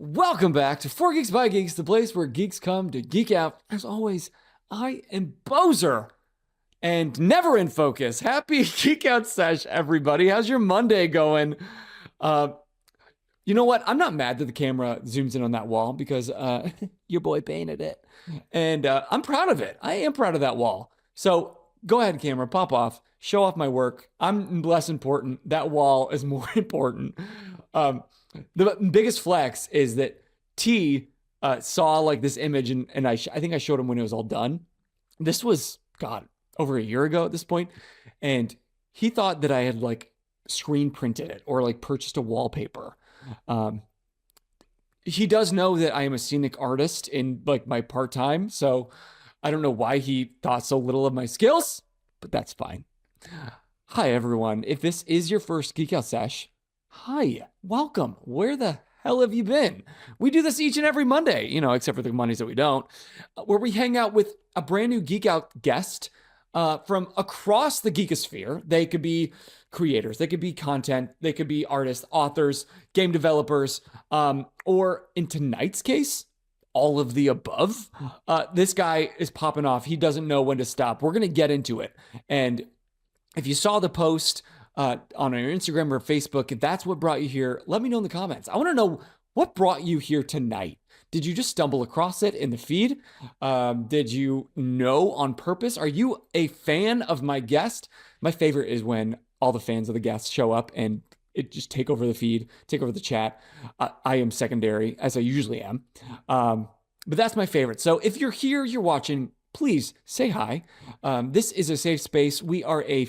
Welcome back to For Geeks by Geeks, the place where geeks come to geek out. As always, I am Bozer and never in focus. Happy Geek Out Sesh, everybody. How's your Monday going? Uh, you know what? I'm not mad that the camera zooms in on that wall because your boy painted it. And I'm proud of it. I am proud of that wall. So go ahead, camera, pop off, show off my work. I'm less important. That wall is more important. The biggest flex is that T saw like this image and I think I showed him when it was all done. This was, God, over a year ago at this point. And he thought that I had like screen printed it or like purchased a wallpaper. He does know that I am a scenic artist in like my part-time. So I don't know why he thought so little of my skills, but that's fine. Hi, everyone. If this is your first Geek Out Sesh, hi, welcome. Where the hell have you been? We do this each and every Monday, except for the Mondays that we don't, where we hang out with a brand new Geek Out guest from across the geekosphere. They could be creators, they could be content, they could be artists, authors, game developers, or in tonight's case, all of the above. This guy is popping off. He doesn't know when to stop. We're going to get into it. And if you saw the post on our Instagram or Facebook, if that's what brought you here, let me know in the comments. I want to know what brought you here tonight. Did you just stumble across it in the feed? Did you know on purpose? Are you a fan of my guest? My favorite is when all the fans of the guest show up and it just take over the feed, take over the chat. I am secondary, as I usually am. But that's my favorite. So if you're here, you're watching, please say hi. This is a safe space. We are a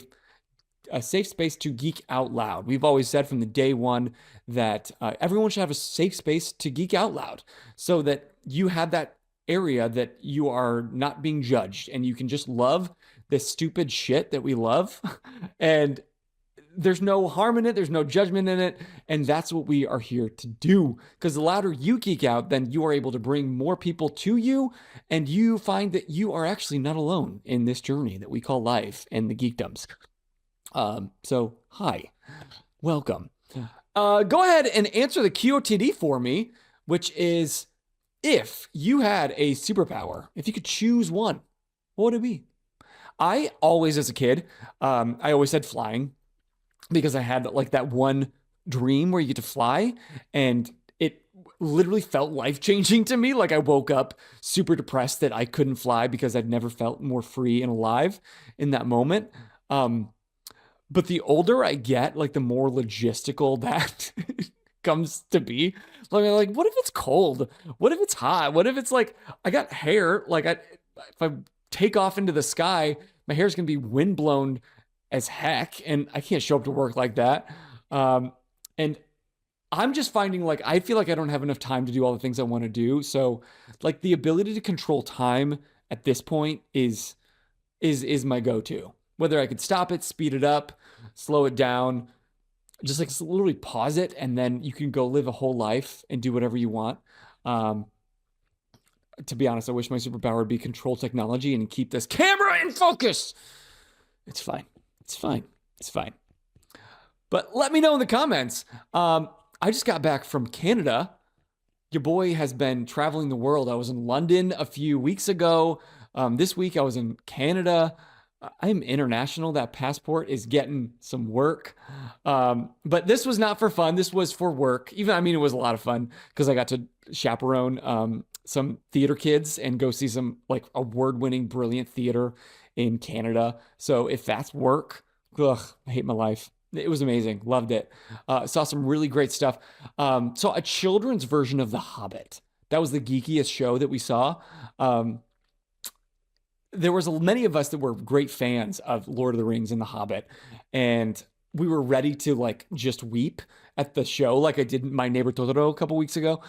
safe space to geek out loud. We've always said from the day one that everyone should have a safe space to geek out loud so that you have that area that you are not being judged and you can just love this stupid shit that we love. And there's no harm in it. There's no judgment in it. And that's what we are here to do. Because the louder you geek out, then you are able to bring more people to you. And you find that you are actually not alone in this journey that we call life and the geekdoms. So hi, welcome. Go ahead and answer the QOTD for me, which is if you had a superpower, if you could choose one, what would it be? I always, as a kid, I always said flying because I had like that one dream where you get to fly and it literally felt life-changing to me. Like I woke up super depressed that I couldn't fly because I'd never felt more free and alive in that moment. But the older I get, like the more logistical that comes to be. Like, what if it's cold? What if it's hot? What if it's like, I got hair, like if I take off into the sky, my hair's gonna be windblown as heck and I can't show up to work like that. And I'm just finding like, I feel like I don't have enough time to do all the things I want to do. So like the ability to control time at this point is my go-to. Whether I could stop it, speed it up, slow it down, just like literally pause it, and then you can go live a whole life and do whatever you want. To be honest, I wish my superpower would be control technology and keep this camera in focus. It's fine. It's fine. It's fine. But let me know in the comments. I just got back from Canada. Your boy has been traveling the world. I was in London a few weeks ago. This week I was in Canada. I'm international. That passport is getting some work. But this was not for fun. This was for work. It was a lot of fun because I got to chaperone some theater kids and go see some like award-winning brilliant theater in Canada. So if that's work, I hate my life. It was amazing. Loved it. Saw some really great stuff. Saw a children's version of The Hobbit. That was the geekiest show that we saw. There was many of us that were great fans of Lord of the Rings and The Hobbit. And we were ready to like just weep at the show like I did My Neighbor Totoro a couple weeks ago.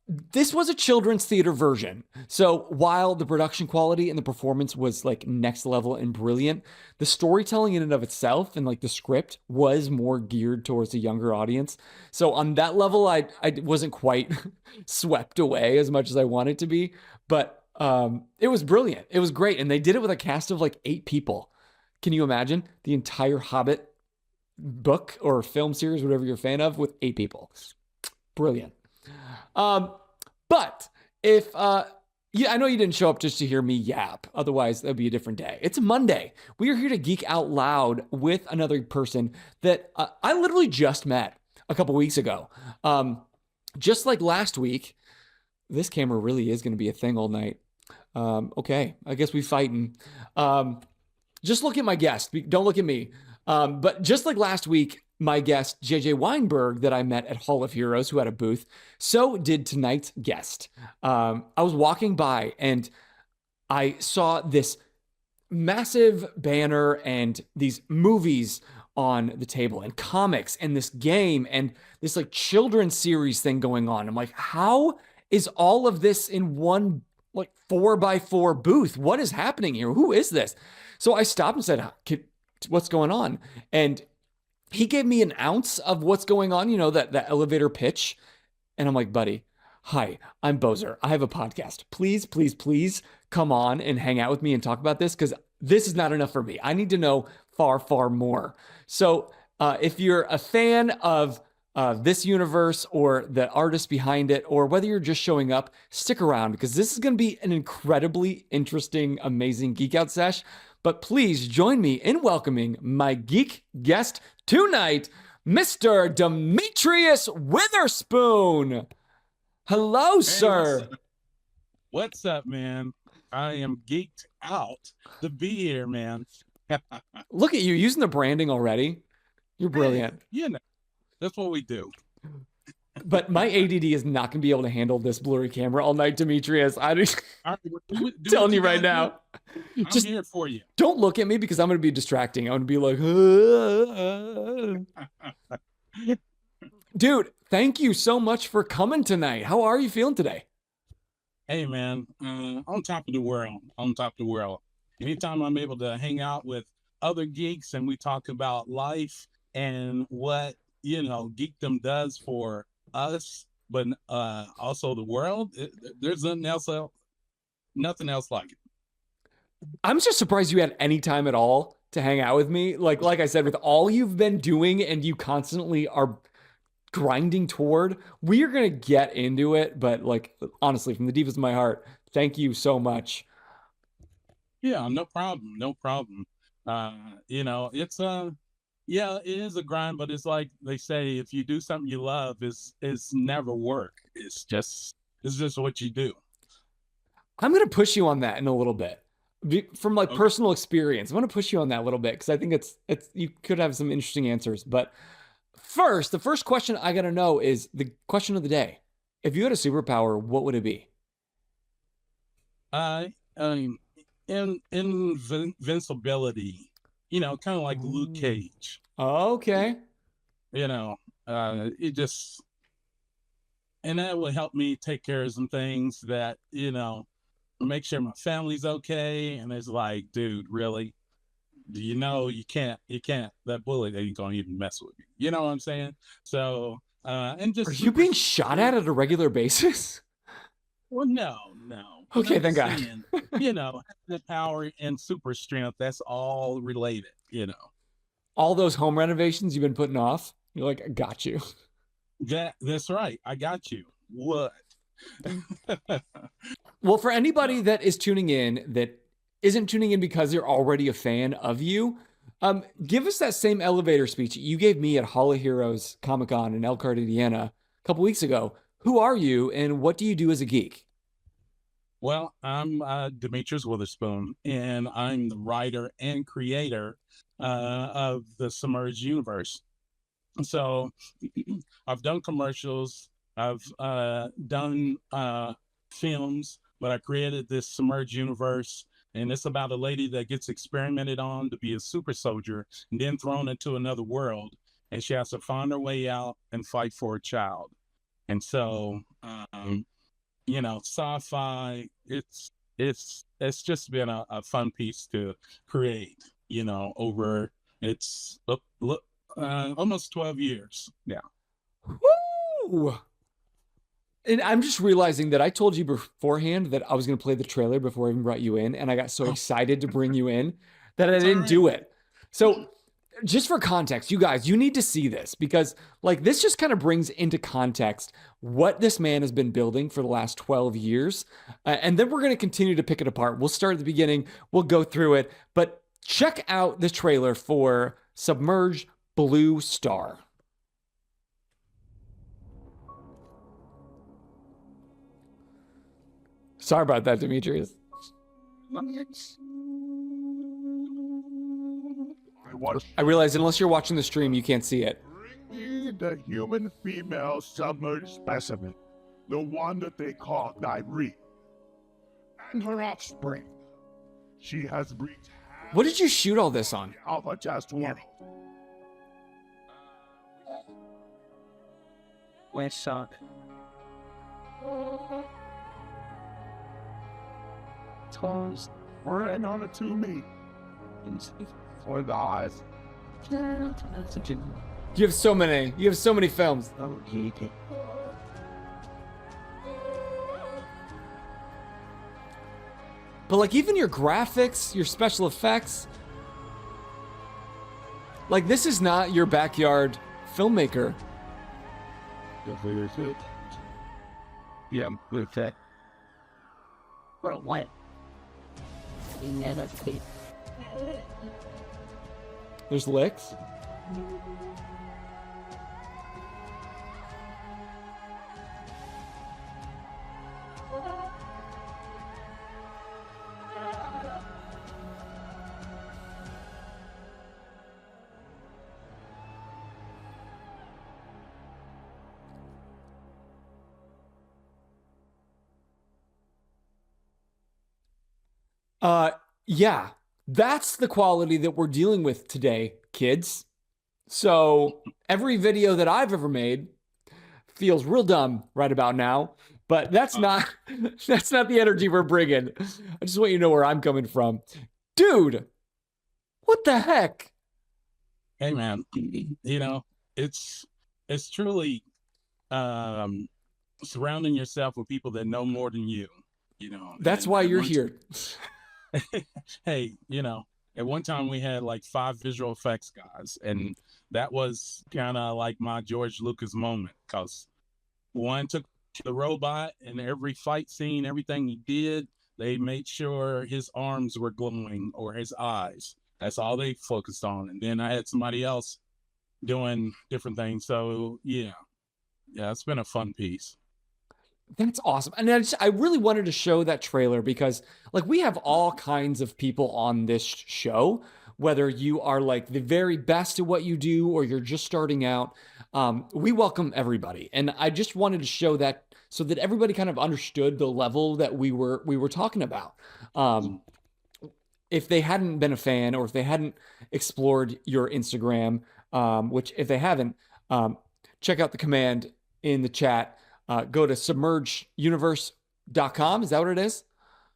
This was a children's theater version. So while the production quality and the performance was like next level and brilliant, the storytelling in and of itself and like the script was more geared towards a younger audience. So on that level, I wasn't quite swept away as much as I wanted to be, but it was brilliant. It was great. And they did it with a cast of like 8 people. Can you imagine the entire Hobbit book or film series, whatever you're a fan of, with 8 people? Brilliant. But if yeah, I know you didn't show up just to hear me yap. Otherwise, that'd be a different day. It's Monday. We are here to geek out loud with another person that I literally just met a couple weeks ago. Just like last week, this camera really is going to be a thing all night. Okay, I guess we fighting. Just look at my guest. Don't look at me. But just like last week, my guest, JJ Weinberg, that I met at Hall of Heroes, who had a booth, so did tonight's guest. I was walking by and I saw this massive banner and these movies on the table and comics and this game and this like children's series thing going on. I'm like, how is all of this in one like 4x4 booth? What is happening here? Who is this? So I stopped and said, what's going on? And he gave me an ounce of what's going on, that elevator pitch. And I'm like, buddy, hi, I'm Bozer. I have a podcast. Please, please, please come on and hang out with me and talk about this because this is not enough for me. I need to know far, far more. So if you're a fan of this universe or the artist behind it, or whether you're just showing up, stick around because this is going to be an incredibly interesting, amazing Geek Out Sesh. But please join me in welcoming my geek guest tonight, Mr. Demetrius Witherspoon. Hello, hey, sir. What's up, man? I am geeked out to be here, man. Look at you using the branding already. You're brilliant. Hey, that's what we do. But my ADD is not going to be able to handle this blurry camera all night, Demetrius. I'm telling you right now. I'm just here for you. Don't look at me because I'm going to be distracting. I'm going to be like, dude, thank you so much for coming tonight. How are you feeling today? Hey, man, on top of the world, Anytime I'm able to hang out with other geeks and we talk about life and what, geekdom does for us, but also the world, there's nothing else like it. I'm just surprised you had any time at all to hang out with me. Like I said, with all you've been doing and you constantly are grinding toward, we are going to get into it. But like, honestly, from the deepest of my heart, thank you so much. Yeah, no problem. It's it is a grind, but it's like they say, if you do something you love, it's never work. It's just what you do. I'm going to push you on that in a little bit. From like personal experience, I'm going to push you on that a little bit because I think it's you could have some interesting answers. But first, the first question I got to know is the question of the day. If you had a superpower, what would it be? Invincibility, kind of like Luke Cage. Okay. It just, and that would help me take care of some things that, make sure my family's okay. And it's like, dude, really? You can't, that bullet ain't gonna even mess with you. You know what I'm saying? So, and just. Are you being shot at a regular basis? Well, no. Okay, thank God. The power and super strength, that's all related, All those home renovations you've been putting off, you're like, I got you. That's right. I got you. What? Well, for anybody that is tuning in that isn't tuning in because you're already a fan of you, give us that same elevator speech you gave me at Hall of Heroes Comic-Con in Elkhart, Indiana a couple weeks ago. Who are you and what do you do as a geek? Well, I'm Demetrius Witherspoon, and I'm the writer and creator of the Submerge Universe. So I've done commercials, I've done films, but I created this Submerge Universe, and it's about a lady that gets experimented on to be a super soldier and then thrown into another world, and she has to find her way out and fight for a child. And so, sci-fi, it's just been a fun piece to create, over it's almost 12 years now. Woo! And I'm just realizing that I told you beforehand that I was going to play the trailer before I even brought you in. And I got so excited to bring you in that I didn't do it. So just for context, you guys, you need to see this because like this just kind of brings into context what this man has been building for the last 12 years. And then we're going to continue to pick it apart. We'll start at the beginning, we'll go through it, but check out the trailer for Submerge Blue Star. Sorry about that, Demetrius. I realize unless you're watching the stream, you can't see it. Bring me the human female submerged specimen, the one that they call Irene, and her offspring. She has breached What did you shoot all this on? of a just world. West side. Toes were in on it to me. For the eyes. You have so many films. But like even your graphics, your special effects, like this is not your backyard filmmaker. Yeah, with that. For what? We never sleep. There's licks. Yeah, that's the quality that we're dealing with today, kids. So every video that I've ever made feels real dumb right about now, but that's not the energy we're bringing. I just want you to know where I'm coming from. Dude, what the heck? Hey man, you know, it's truly surrounding yourself with people that know more than you, you know. That's why you're here. Hey, you know, at one time we had like 5 visual effects guys, and that was kind of like my George Lucas moment, because one took the robot, and every fight scene, everything he did, they made sure his arms were glowing or his eyes. That's all they focused on. And then I had somebody else doing different things. So yeah, it's been a fun piece. That's awesome. And I really wanted to show that trailer because like we have all kinds of people on this show, whether you are like the very best at what you do or you're just starting out. We welcome everybody. And I just wanted to show that so that everybody kind of understood the level that we were talking about. If they hadn't been a fan or if they hadn't explored your Instagram, which if they haven't, check out the command in the chat. Go to submergeuniverse.com. Is that what it is?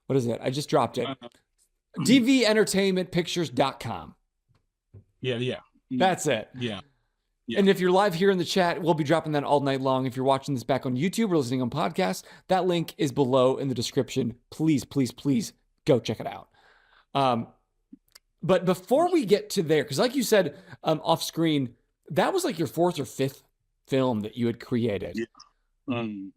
What is it? I just dropped it. dventertainmentpictures.com. Yeah. That's it. Yeah. And if you're live here in the chat, we'll be dropping that all night long. If you're watching this back on YouTube or listening on podcast, that link is below in the description. Please, please, please go check it out. But before we get to there, because like you said off screen, that was like your 4th or 5th film that you had created. Yeah.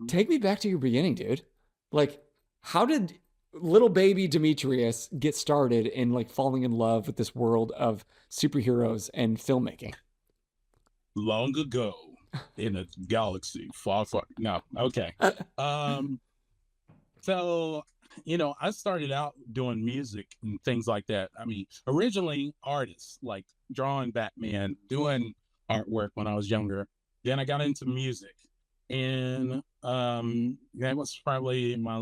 Take me back to your beginning, dude. Like, how did little baby Demetrius get started in like falling in love with this world of superheroes and filmmaking? Long ago in a galaxy far. No, okay. So, you know, I started out doing music and things like that. I mean, originally artists, like drawing Batman, doing artwork when I was younger. Then I got into music. And that was probably in my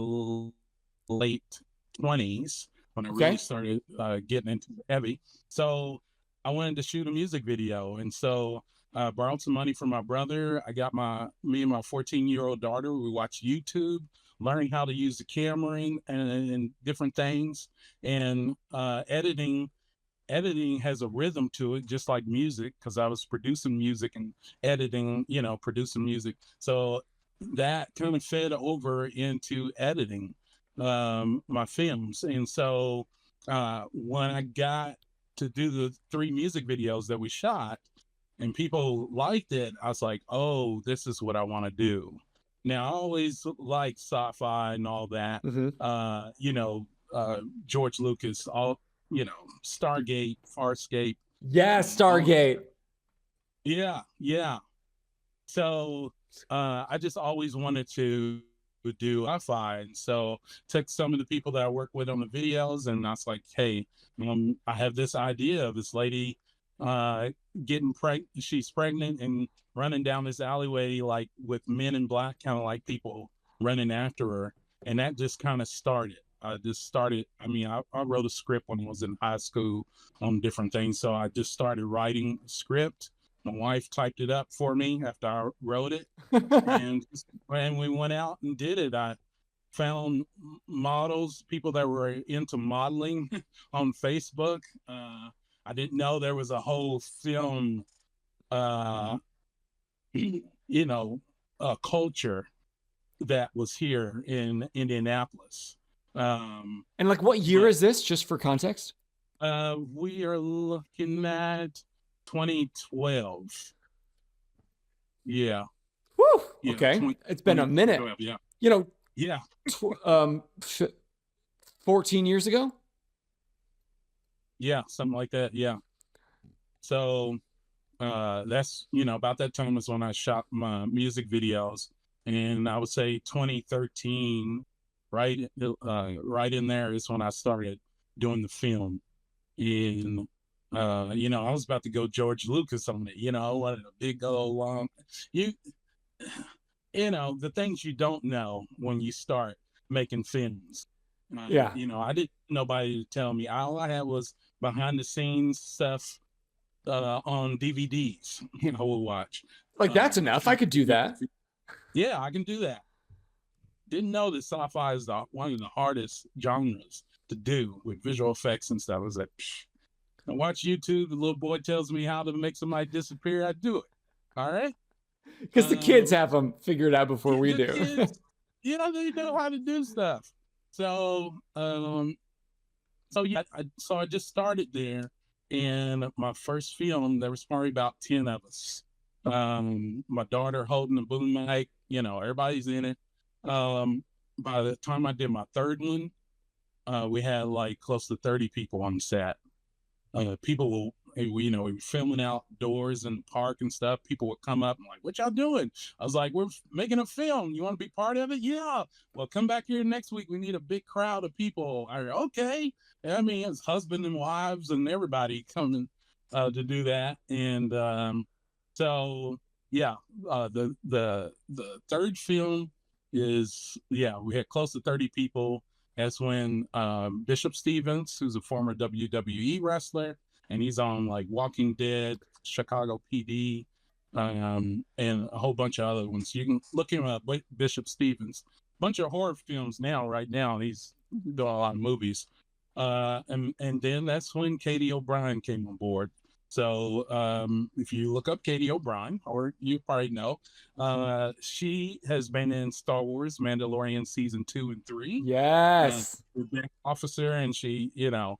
late 20s when I really started getting into heavy. So I wanted to shoot a music video, and so I borrowed some money from my brother. I got me and my 14-year-old daughter, we watched YouTube, learning how to use the camera and different things, and editing has a rhythm to it, just like music, because I was producing music and editing, you know, producing music. So that kind of fed over into editing my films. And so when I got to do the 3 music videos that we shot, and people liked it. I was like, oh, this is what I want to do. Now I always like sci-fi and all that. You know, George Lucas, all, you know, Stargate, Farscape. Yeah, Stargate. Yeah, yeah. So I just always wanted to do sci-fi, and so took some of the people that I work with on the videos, and I was like, hey, I have this idea of this lady getting pregnant. She's pregnant and running down this alleyway like with men in black, kind of like people running after her, and that just kind of started. I mean, I wrote a script when I was in high school on different things, so I just started writing a script. My wife typed it up for me after I wrote it, and we went out and did it. I found models, people that were into modeling on Facebook. I didn't know there was a whole film, you know, culture that was here in Indianapolis. And like, what year is this, just for context? We are looking at 2012. Yeah. Woo! Yeah, Okay. It's been a minute. Yeah. You know, Yeah. 14 years ago? Yeah, something like that. Yeah. So that's, you know, about that time was when I shot my music videos. And I would say 2013, right in there is when I started doing the film. And you know, I was about to go George Lucas on it, you know, I wanted a big old long you know, the things you don't know when you start making films. Yeah. You know, I didn't nobody to tell me. All I had was behind the scenes stuff on DVDs, you know, we'll watch. Like, that's enough. I could do that. Yeah, I can do that. Didn't know that sci-fi is one of the hardest genres to do with visual effects and stuff. I was like, psh. I watch YouTube. The little boy tells me how to make somebody disappear. I do it. All right. Because the kids have them figured out before we do. Kids, you know, they know how to do stuff. So, yeah, I just started there, and my first film, there was probably about 10 of us. My daughter holding the boom mic, you know, everybody's in it. By the time I did my third one, we had like close to 30 people on set. People we were filming outdoors in the park and stuff. People would come up and like, what y'all doing? I was like, we're making a film. You want to be part of it? Yeah. Well, come back here next week. We need a big crowd of people. Okay. I mean, it's husband and wives and everybody coming to do that. And so yeah, the third film is, yeah, we had close to 30 people. That's when Bishop Stevens, who's a former WWE wrestler, and he's on like Walking Dead, Chicago PD, and a whole bunch of other ones. You can look him up, Bishop Stevens. Bunch of horror films right now. He's doing a lot of movies. And then that's when Katie O'Brien came on board. So if you look up Katie O'Brien, or you probably know, she has been in Star Wars, Mandalorian season 2 and 3. Yes. Officer, and she, you know,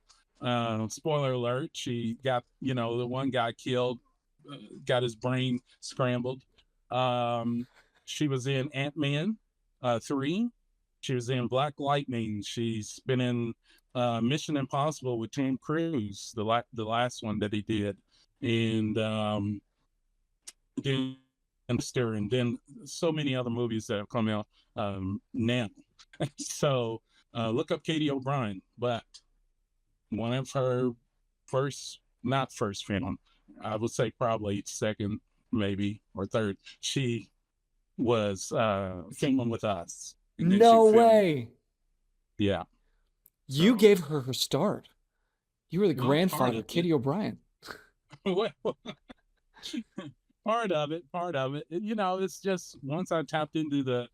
spoiler alert, she got, you know, the one guy killed, got his brain scrambled. She was in Ant-Man 3. She was in Black Lightning. She's been in Mission Impossible with Tom Cruise, the last one that he did, and then so many other movies that have come out now. So look up Katie O'Brien, but one of her not first film, I would say probably second, maybe, or third, she was filming with us. No way. Yeah. You gave her start. You were the grandfather of Katie O'Brien. Well, part of it. You know, it's just once I tapped into the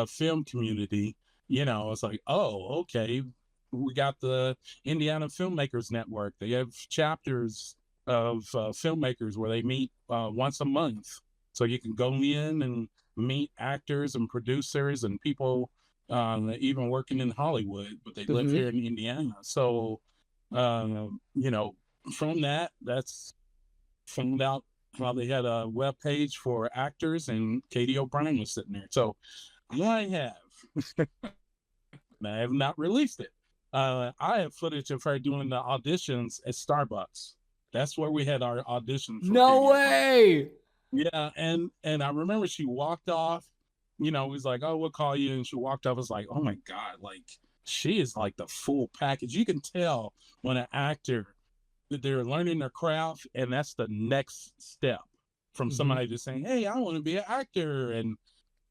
film community, you know, it's like, oh, okay, we got the Indiana Filmmakers Network. They have chapters of filmmakers where they meet once a month. So you can go in and meet actors and producers and people even working in Hollywood, but they live here in Indiana. So, you know, from that's found out how they had a web page for actors, and Katie O'Brien was sitting there. So I have not released it. I have footage of her doing the auditions at Starbucks. That's where we had our audition. No way. Yeah, and I remember she walked off. You know, was like, "Oh, we'll call you," and she walked off. I was like, "Oh my god!" Like, she is like the full package. You can tell when an actor that they're learning their craft, and that's the next step from somebody just saying, "Hey, I want to be an actor," and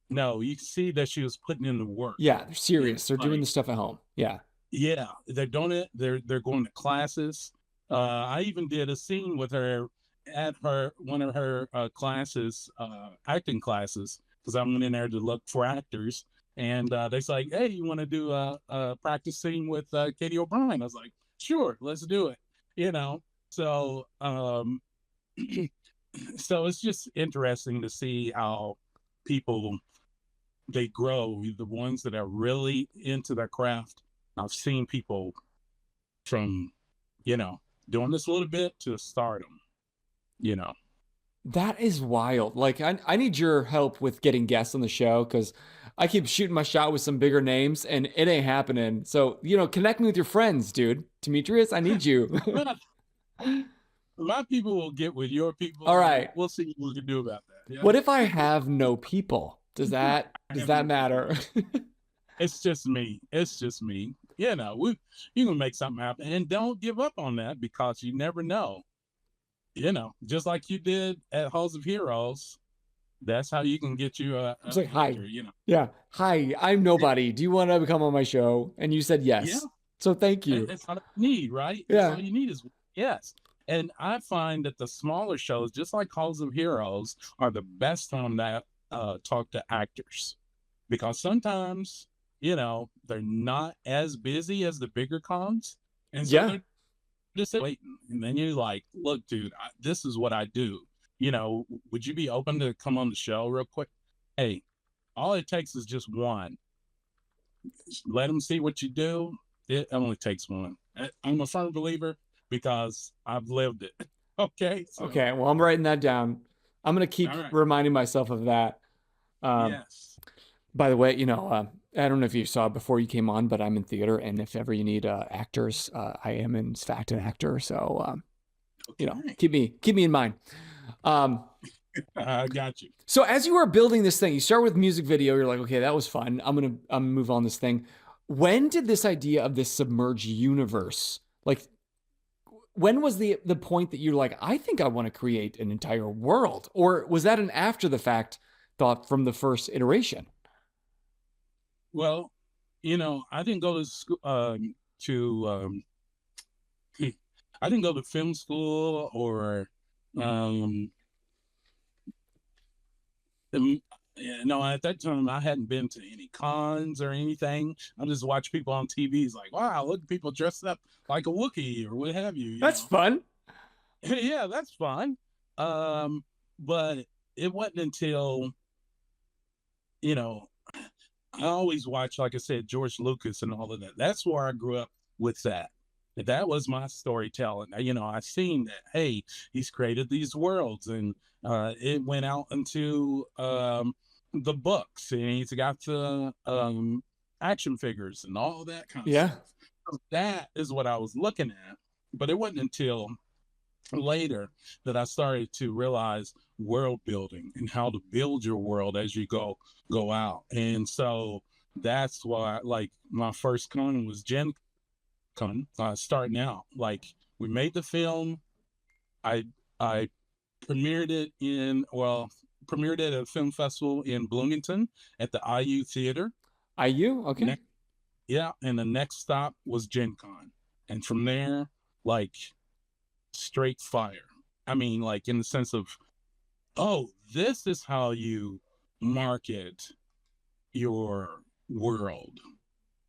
no, you see that she was putting in the work. Yeah, they're serious. They're doing Like, the stuff at home. Yeah. yeah, they're doing it. They're going to classes. I even did a scene with her at one of her classes, acting classes, because I went in there to look for actors, and they're like, "Hey, you want to do a practice scene with Katie O'Brien?" I was like, "Sure, let's do it." You know, so so it's just interesting to see how people they grow. The ones that are really into their craft. I've seen people from, doing this a little bit to stardom, That is wild. Like, I need your help with getting guests on the show because I keep shooting my shot with some bigger names and it ain't happening. So, connect me with your friends, dude. Demetrius, I need you. My people will get with your people. All right. We'll see what we can do about that. Yeah? What if I have no people? Does that matter? It's just me. It's just me. You can make something happen, and don't give up on that because you never know. Just like you did at Halls of Heroes, that's how you can get you a It's like, hi. actor, Yeah. Hi, I'm nobody. Do you want to come on my show? And you said yes. Yeah. So thank you. That's all you need, right? Yeah. That's all you need is yes. And I find that the smaller shows, just like Halls of Heroes, are the best time to talk to actors. Because sometimes, they're not as busy as the bigger cons. And so they're just waiting. And then you're like, look, dude, this is what I do. Would you be open to come on the show real quick? Hey, all it takes is just one. Let them see what you do. It only takes one. I'm a firm believer because I've lived it. Okay. So, okay. Well, I'm writing that down. I'm going to keep reminding myself of that. Yes. By the way, I don't know if you saw it before you came on, but I'm in theater, and if ever you need actors, I am in fact an actor. So, keep me in mind. I got you. So as you were building this thing, you start with music video. You're like, okay, that was fun. I'm gonna move on this thing. When did this idea of this Submerge Universe, like, when was the point that you're like, I think I want to create an entire world, or was that an after the fact thought from the first iteration? Well, I didn't go to school I didn't go to film school or at that time I hadn't been to any cons or anything. I just watch people on TV. It's like, wow, look at people dressed up like a Wookiee or what have you. That's fun. Yeah, that's fun. But it wasn't until, I always watch, like I said, George Lucas and all of that. That's where I grew up with that. That was my storytelling. I seen that, hey, he's created these worlds, and it went out into the books, and he's got the action figures and all that kind of stuff. So that is what I was looking at. But it wasn't until later that I started to realize world building and how to build your world as you go out. And so that's why, like, my first con was Gen Con, starting out. Like, we made the film. I premiered it at a film festival in Bloomington at the IU Theater. IU? Okay. And the next stop was Gen Con. And from there, like, straight fire. I mean, like, in the sense of, oh, this is how you market your world.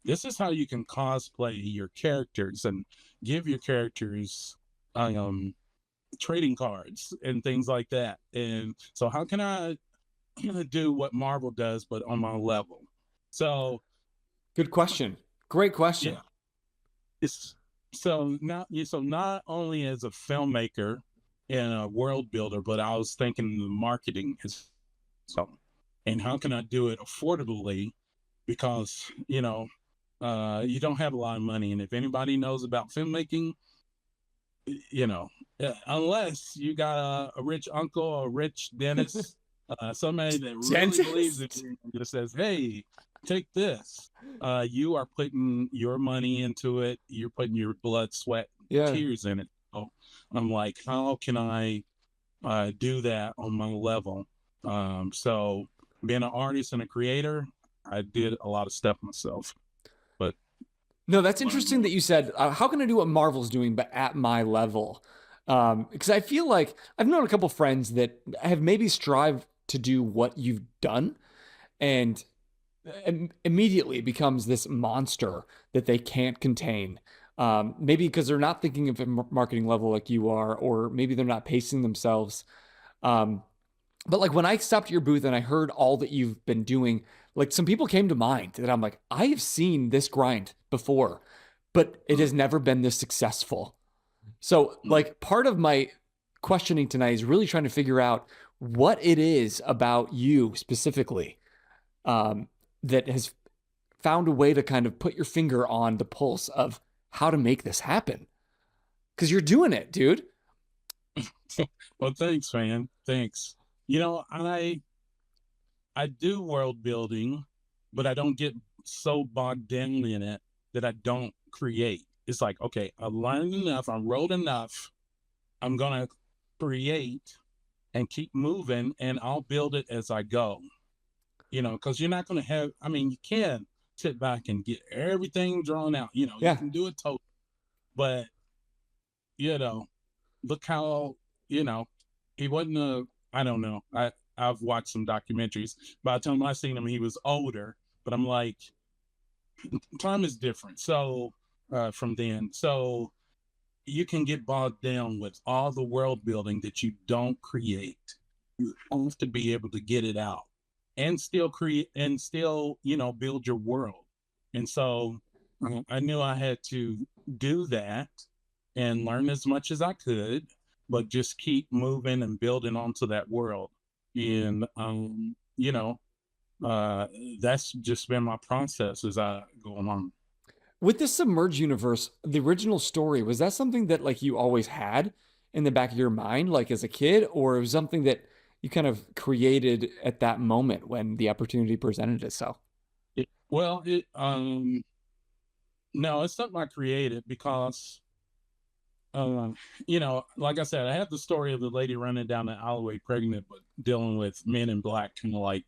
This is how you can cosplay your characters and give your characters trading cards and things like that. And so how can I do what Marvel does, but on my level? So good question. Great question. Yeah. So not only as a filmmaker and a world builder, but I was thinking the marketing is so, and how can I do it affordably? Because you don't have a lot of money, and if anybody knows about filmmaking, you know, unless you got a rich uncle or a rich dentist, somebody that really believes in Dentist. you and just says, "Hey, take this." You are putting your money into it. You're putting your blood, sweat, Yeah. tears in it. So I'm like, how can I do that on my level? So being an artist and a creator, I did a lot of stuff myself. But No, that's interesting that you said, how can I do what Marvel's doing, but at my level? Because I feel like I've known a couple friends that have maybe strived to do what you've done, and immediately becomes this monster that they can't contain. Maybe because they're not thinking of a marketing level like you are, or maybe they're not pacing themselves. Um, but like when I stopped at your booth and I heard all that you've been doing, like some people came to mind that I'm like, I have seen this grind before, but it has never been this successful. So like part of my questioning tonight is really trying to figure out what it is about you specifically that has found a way to kind of put your finger on the pulse of how to make this happen. Because you're doing it, dude. well, thanks, man. Thanks. I do world building, but I don't get so bogged down in it that I don't create. It's like, okay, I learned enough, I wrote enough, I'm gonna create and keep moving, and I'll build it as I go. Because you're not gonna have. I mean, you can sit back and get everything drawn out. You Yeah. can do it total, but look how he wasn't a. I don't know. I've watched some documentaries. By the time I seen him, he was older. But I'm like, time is different. So from then, so you can get bogged down with all the world building that you don't create. You have to be able to get it out and still create and still, build your world. And so I knew I had to do that and learn as much as I could, but just keep moving and building onto that world. And, that's just been my process as I go along. With the Submerge universe, the original story, was that something that like you always had in the back of your mind, like as a kid, or it was something that you kind of created at that moment when the opportunity presented itself? Well, no, it's something I created because, like I said, I have the story of the lady running down the alleyway pregnant, but dealing with men in black kind of like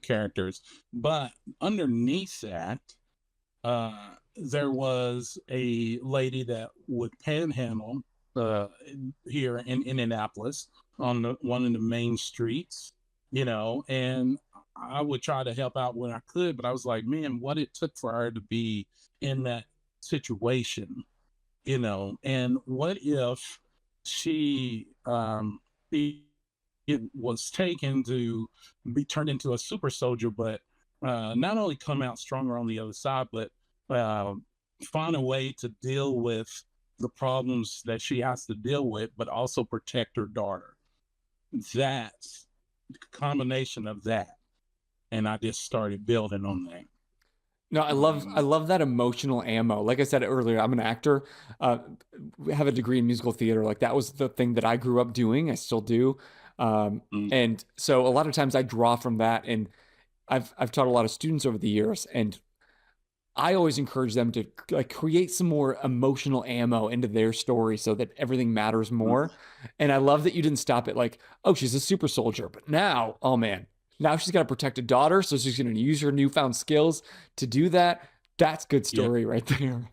characters. But underneath that, there was a lady that would panhandle here in Indianapolis on one of the main streets, and I would try to help out when I could, but I was like, man, what it took for her to be in that situation, and what if she it was taken to be turned into a super soldier, but not only come out stronger on the other side, but uh, find a way to deal with the problems that she has to deal with, but also protect her daughter. That's the combination of that. And I just started building on that. No, I love that emotional ammo. Like I said earlier, I'm an actor. Have a degree in musical theater. Like that was the thing that I grew up doing. I still do. And so a lot of times I draw from that, and I've taught a lot of students over the years, and I always encourage them to like create some more emotional ammo into their story so that everything matters more. And I love that you didn't stop at like, oh, she's a super soldier, but now, oh man, now she's got to protect a daughter, so she's going to use her newfound skills to do that. That's good story right there.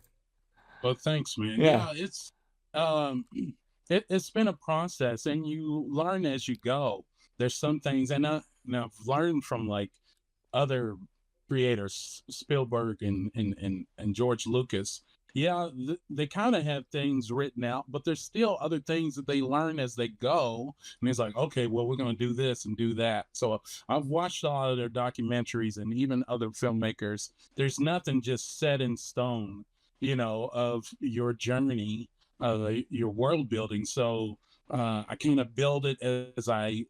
Well, thanks, man. Yeah. It's um it's been a process, and you learn as you go. There's some things, and I've learned from like other creators, Spielberg and George Lucas. Yeah, they kind of have things written out, but there's still other things that they learn as they go. And it's like, okay, well, we're going to do this and do that. So I've watched a lot of their documentaries and even other filmmakers. There's nothing just set in stone. of your journey, your world building. So I kind of build it as I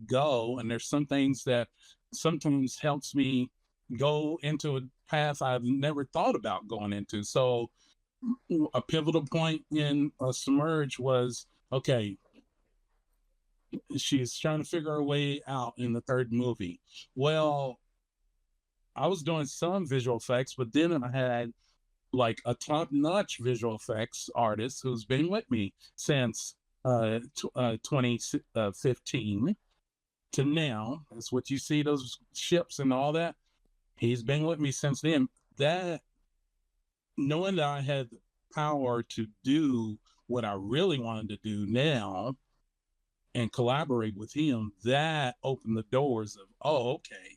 go, and there's some things that sometimes helps me go into a path I've never thought about going into. So a pivotal point in Submerge was, okay, she's trying to figure her way out in the third movie. Well, I was doing some visual effects, but then I had like a top-notch visual effects artist who's been with me since 2015 to now. That's what you see, those ships and all that. He's been with me since then. That, knowing that I had the power to do what I really wanted to do now and collaborate with him, that opened the doors of, oh, okay,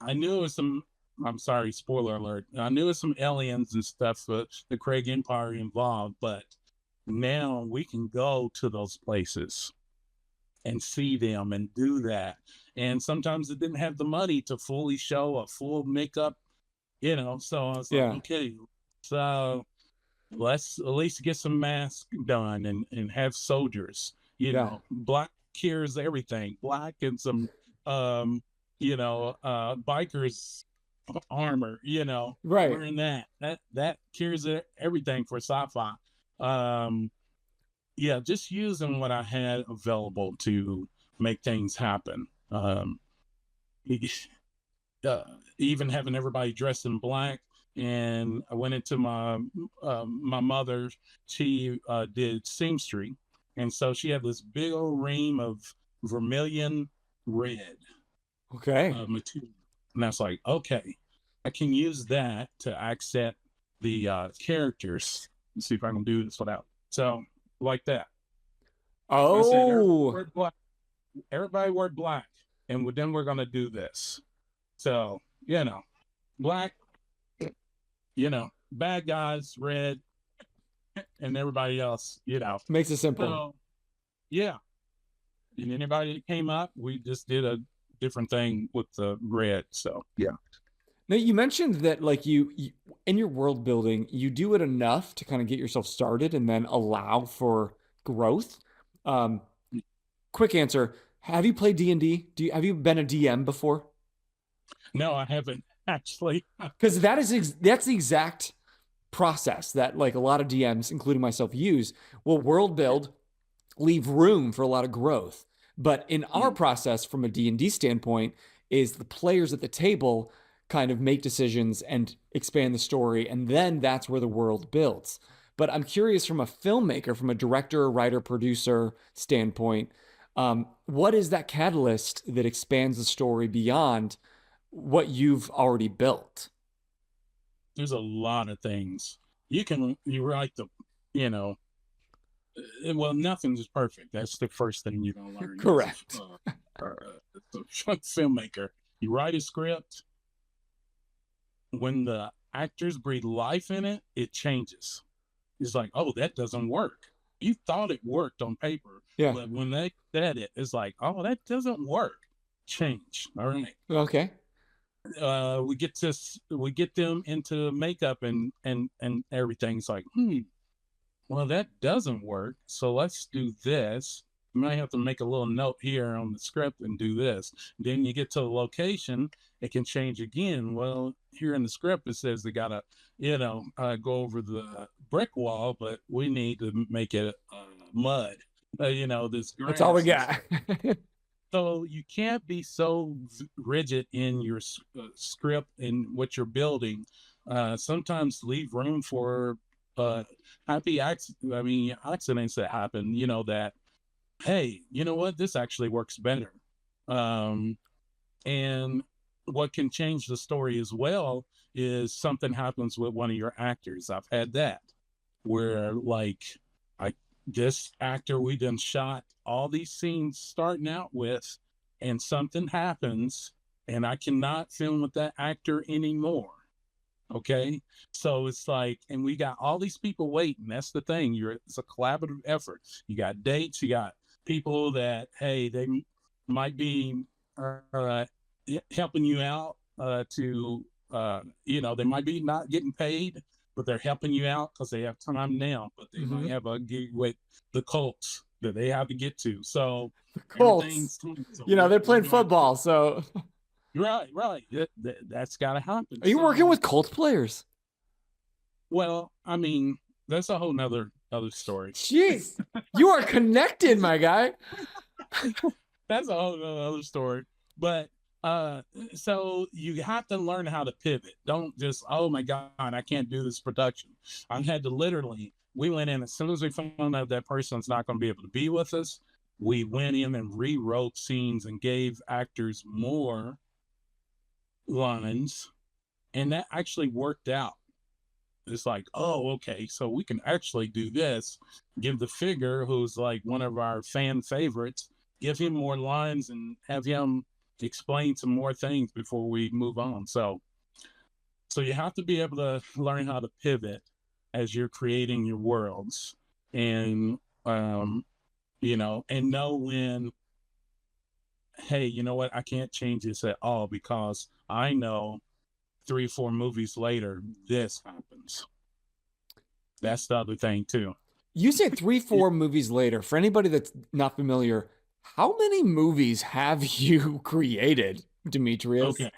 I knew it was some, I'm sorry, spoiler alert, I knew it was some aliens and stuff, the Craig Empire involved, but now we can go to those places and see them and do that. And sometimes it didn't have the money to fully show a full makeup, so I was like, okay, so let's at least get some masks done and have soldiers, black cures everything, black and some, bikers armor, Right. wearing that cures everything for sci-fi. Just using what I had available to make things happen. Even having everybody dressed in black. And I went into my mother. She did seamstry, and so she had this big old ream of vermilion red material, and I was like, okay, I can use that to accent the characters. Let's see if I can do this without. So like that. Oh, I said, everybody wear black, and then we're gonna do this. So black. Bad guys, red, and everybody else, makes it simple. So, yeah. And anybody that came up, we just did a different thing with the red. So, yeah. Now, you mentioned that like you in your world building, you do it enough to kind of get yourself started and then allow for growth. Quick answer. Have you played D&D? Have you been a DM before? No, I haven't actually. Because that's the exact process that like a lot of DMs, including myself, use. Will world build, leave room for a lot of growth. But in our process, from a D&D standpoint, is the players at the table kind of make decisions and expand the story, and then that's where the world builds. But I'm curious, from a filmmaker, from a director, writer, producer standpoint, what is that catalyst that expands the story beyond what you've already built? There's a lot of things. You write well, nothing's perfect. That's the first thing you're going to learn. Correct. Filmmaker. You write a script. When the actors breathe life in it, it changes. It's like, oh, that doesn't work. You thought it worked on paper. Yeah. But when they said it, it's like, oh, that doesn't work. Change. All right. Okay. We get them into makeup and everything. It's like, well, that doesn't work. So let's do this. You might have to make a little note here on the script and do this. Then you get to the location, it can change again. Well, here in the script, it says they gotta, go over the brick wall, but we need to make it mud. This grass. That's all we got. So you can't be so rigid in your script and what you're building. Sometimes leave room for accidents that happen, that, hey, you know what, this actually works better. And what can change the story as well is something happens with one of your actors. I've had that where this actor, we done shot all these scenes starting out with, and something happens and I cannot film with that actor anymore. Okay. So it's like, and we got all these people waiting. That's the thing. It's a collaborative effort. You got dates, you got people that, hey, they might be helping you out they might be not getting paid, but they're helping you out because they have time now, but they might have a gig with the Colts that they have to get to. So Colts, so they're playing football, so right. That's got to happen. Are you working with Colts players? Well, I mean, that's a whole nother story. Jeez, you are connected, my guy. That's a whole other story. But so you have to learn how to pivot. Don't just, oh my God, I can't do this production. I had to literally, we went in as soon as we found out that person's not going to be able to be with us. We went in and rewrote scenes and gave actors more lines, and that actually worked out. It's like, oh, okay, so we can actually do this. Give the figure, who's like one of our fan favorites, give him more lines and have him explain some more things before we move on. So you have to be able to learn how to pivot as you're creating your worlds, and and know when, hey, you know what, I can't change this at all because I know 3-4 movies later this happens. That's the other thing too. You said 3-4 movies later. For anybody that's not familiar, how many movies have you created, Demetrius? Okay,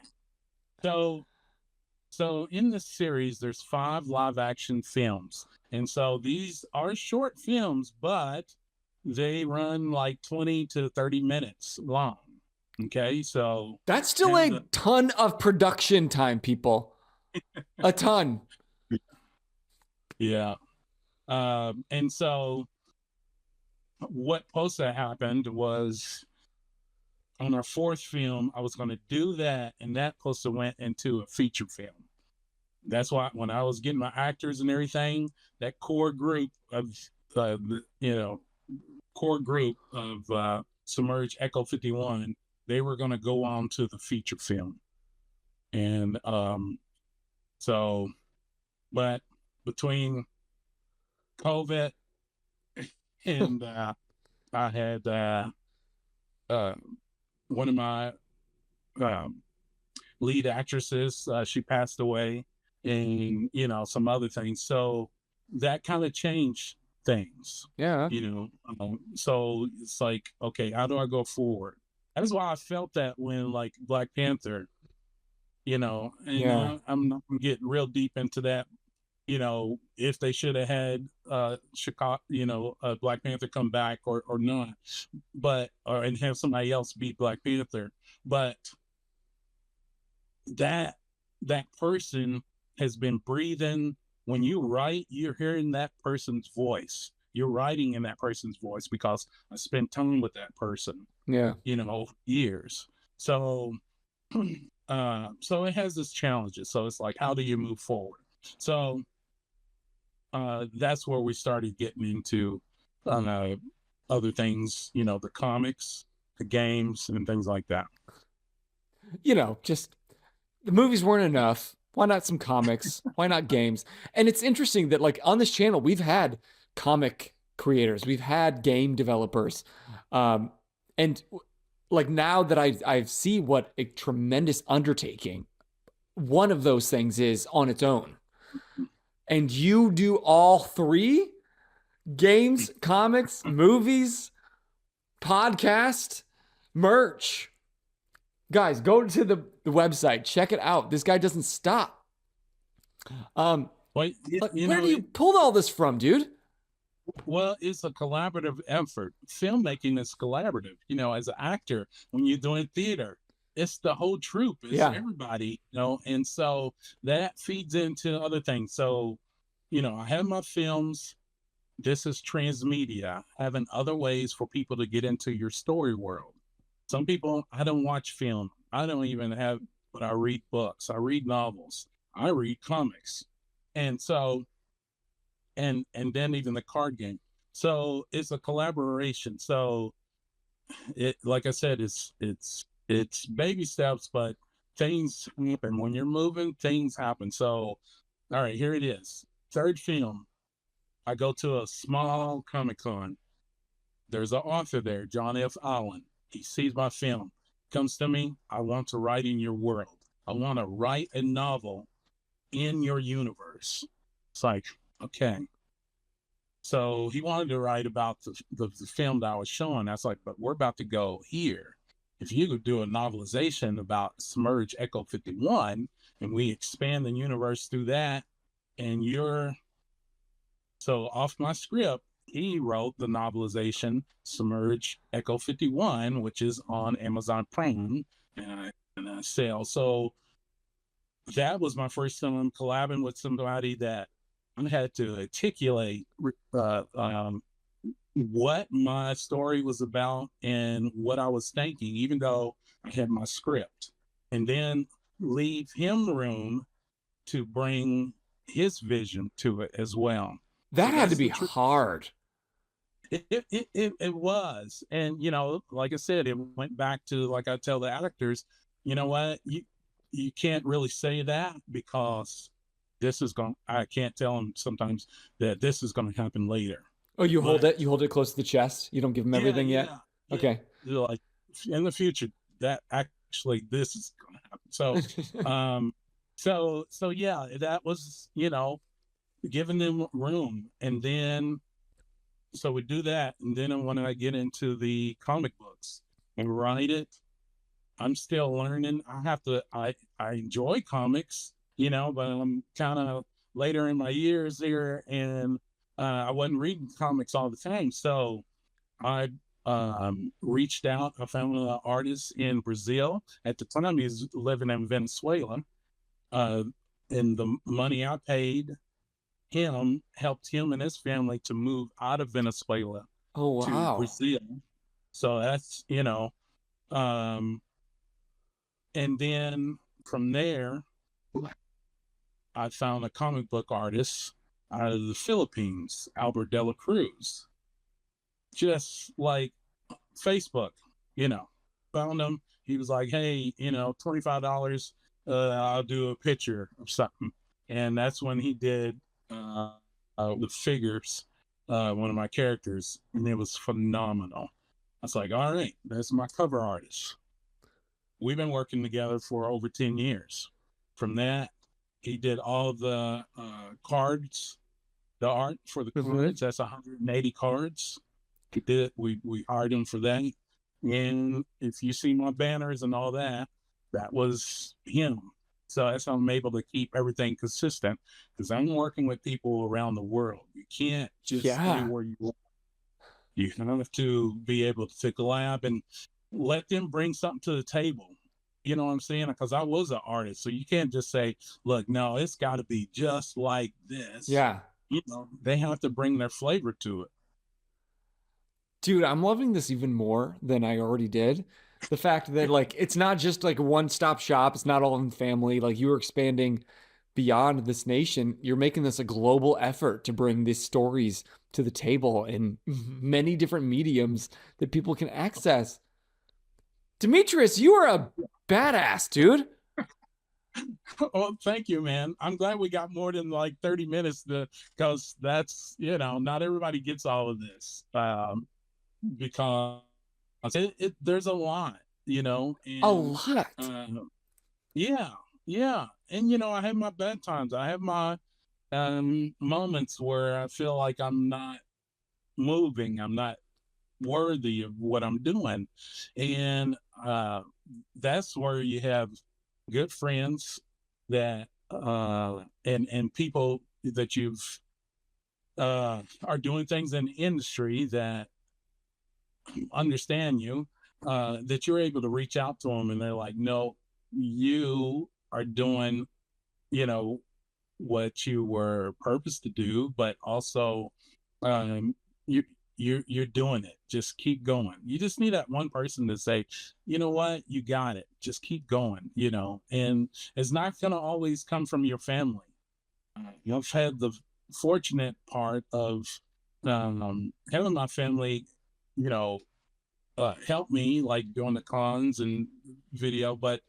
so in this series there's 5 live action films, and so these are short films, but they run like 20 to 30 minutes long. Okay, so that's still a ton of production time, people. A ton. Yeah. And so what supposed to happened was on our 4th film, I was going to do that, and that supposed to went into a feature film. That's why when I was getting my actors and everything, that core group of Submerge Echo 51, they were going to go on to the feature film. And but between COVID and I had one of my lead actresses, she passed away, and some other things, so that kind of changed things. Yeah. So it's like, okay, how do I go forward? That's why I felt that when like Black Panther, and I'm not gonna get real deep into that, if they should have had Chicago, Black Panther come back or not, and have somebody else be Black Panther, but that person has been breathing. When you write, you're hearing that person's voice. You're writing in that person's voice because I spent time with that person. Yeah. Years. So so it has its challenges. So it's like, how do you move forward? So that's where we started getting into other things, the comics, the games, and things like that. Just the movies weren't enough. Why not some comics? Why not games? And it's interesting that like on this channel, we've had comic creators, we've had game developers. And like now that I see what a tremendous undertaking one of those things is on its own. And you do all 3: games, comics, movies, podcast, merch. Guys, go to the website, check it out. This guy doesn't stop. Where do you pull all this from, dude? Well, it's a collaborative effort. Filmmaking is collaborative. As an actor, when you're doing theater, it's the whole troupe. It's everybody, and so that feeds into other things. So, I have my films. This is transmedia, having other ways for people to get into your story world. Some people, I don't watch film. I don't even have, but I read books. I read novels. I read comics. And so, and then even the card game. So it's a collaboration. So it, like I said, it's baby steps, but things happen. When you're moving, things happen. So, all right, here it is. 3rd film. I go to a small Comic-Con. There's an author there, John F. Allen. He sees my film, comes to me. I want to write in your world. I want to write a novel in your universe. It's like, okay. So he wanted to write about the film that I was showing. I was like, but we're about to go here. If you could do a novelization about Submerge Echo 51 and we expand the universe through that, and so off my script, he wrote the novelization Submerge Echo 51, which is on Amazon Prime and sale. So that was my first time collabing with somebody that I had to articulate what my story was about and what I was thinking, even though I had my script, and then leave him room to bring his vision to it as well. That So had to that's be the truth. hard. It was. And, you know, like I said, it went back to, like I tell the actors, you know what, you can't really say that because I can't tell them sometimes that this is going to happen later. Oh, you hold But- it. You hold it close to the chest. You don't give them everything yet. Yeah. Okay. Like in the future, that actually this is going to happen. So yeah, that was, you know, giving them room. And then, so we do that. And then when I get into the comic books and write it, I'm still learning. I enjoy comics, you know, but I'm kind of later in my years here, and I wasn't reading comics all the time. So I reached out. I found an artist in Brazil. At the time, he's living in Venezuela. And the money I paid him helped him and his family to move out of Venezuela Oh, to wow. Brazil. So that's, you know, and then from there, I found a comic book artist out of the Philippines, Albert de la Cruz. Just like Facebook, you know, found him. He was like, hey, you know, $25, I'll do a picture of something. And that's when he did the figures, one of my characters, and it was phenomenal. I was like, all right, that's my cover artist. We've been working together for over 10 years. From that, he did all the cards, the art for the cards. That's 180 cards. He did. We hired him for that. And if you see my banners and all that, that was him. So that's how I'm able to keep everything consistent, because I'm working with people around the world. You can't just stay where you are. You have to be able to collab and let them bring something to the table. You know what I'm saying? Because I was an artist. So you can't just say, look, no, it's got to be just like this. Yeah. You know, they have to bring their flavor to it. Dude, I'm loving this even more than I already did. The fact that like it's not just like a one-stop shop, it's not all in family. Like you were expanding beyond this nation. You're making this a global effort to bring these stories to the table in many different mediums that people can access. Demetrius, you are a badass, dude. Oh, thank you, man. I'm glad we got more than like 30 minutes because that's, you know, not everybody gets all of this. Because there's a lot, you know. And, A lot. Yeah. And, you know, I have my bad times. I have my moments where I feel like I'm not moving. I'm not worthy of what I'm doing. And that's where you have good friends that and people that you've are doing things in the industry that understand you, that you're able to reach out to them, and they're like, no, you are doing, you know, what you were purposed to do, but also you're doing it. Just keep going. You just need that one person to say, you know what, you got it. Just keep going, you know. And it's not going to always come from your family. I've had the fortunate part of having my family, you know, help me like doing the cons and video, but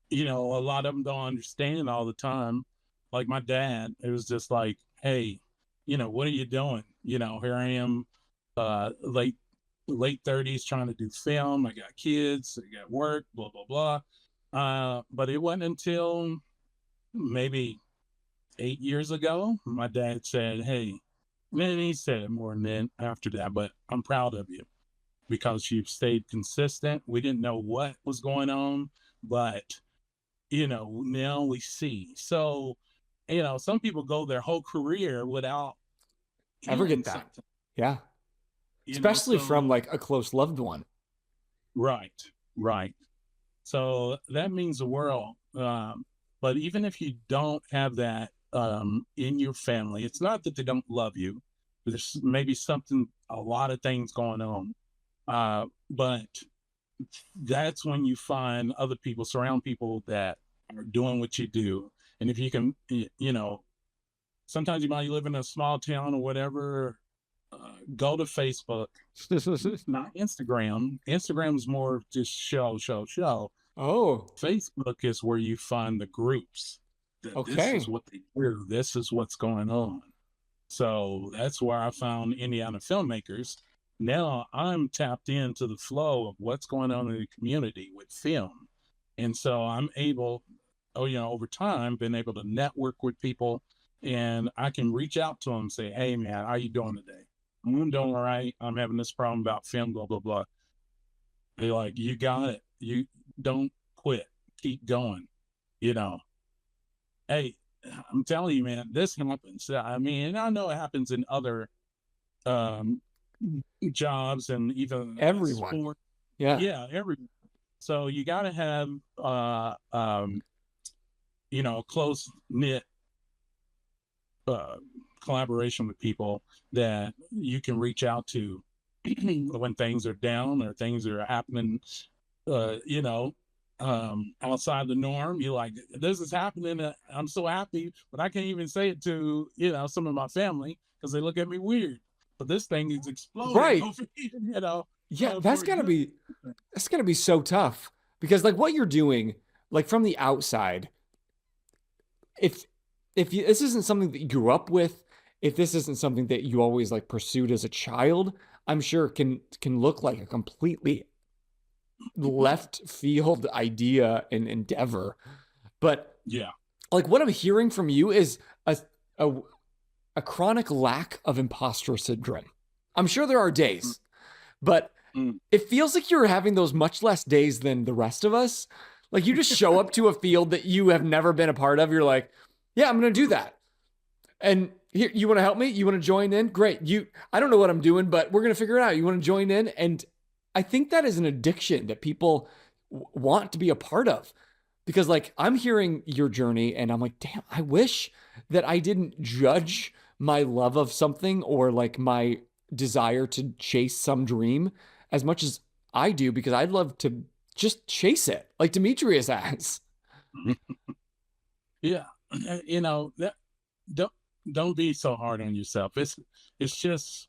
you know, a lot of them don't understand all the time. Like my dad, it was just like, hey, you know, what are you doing? You know, here I am, late 30s, trying to do film. I got kids, I got work, blah blah blah. But it wasn't until maybe 8 years ago, my dad said, "Hey," then he said it more than then after that, but I'm proud of you because you've stayed consistent. We didn't know what was going on, but now we see. So, some people go their whole career without Ever hearing get that? something, Yeah. Especially from so like a close loved one. right, right. So that means the world. But even if you don't have that in your family, it's not that they don't love you. There's maybe a lot of things going on. But that's when you find other people, surround people that are doing what you do. And if you can, sometimes you might live in a small town or whatever, go to Facebook, not Instagram. Instagram's more just show. Oh, Facebook is where you find the groups that this is okay. what they do, this is what's going on. So that's where I found Indiana filmmakers. Now I'm tapped into the flow of what's going on in the community with film. And so I'm able, over time, been able to network with people, and I can reach out to them and say, "Hey man, how you doing today? I'm doing all right. I'm having this problem about film, blah, blah, blah." They're like, "You got it. You don't quit. Keep going." You know, hey, I'm telling you, man, this happens. I mean, and I know it happens in other um, jobs and even Everyone. sport. Yeah. Yeah, so you got to have close knit uh, collaboration with people that you can reach out to when things are down or things are happening. Uh, you know, outside the norm. You're like, "This is happening. I'm so happy," but I can't even say it to some of my family because they look at me weird. But this thing is exploding Right. over here, Yeah, for good. that's gotta be so tough because like what you're doing, like from the outside, if this isn't something that you grew up with, if this isn't something that you always like pursued as a child, I'm sure it can look like a completely left field idea and endeavor. But Yeah. like what I'm hearing from you is a a chronic lack of imposter syndrome. I'm sure there are days, but Mm. it feels like you're having those much less days than the rest of us. Like you just show up to a field that you have never been a part of. You're like, yeah, I'm going to do that. And here, you want to help me? You want to join in? Great. I don't know what I'm doing, but we're going to figure it out. You want to join in? And I think that is an addiction that people want to be a part of because like I'm hearing your journey and I'm like, damn, I wish that I didn't judge my love of something or like my desire to chase some dream as much as I do because I'd love to just chase it like Demetrius has. Yeah. That don't don't be so hard on yourself. It's just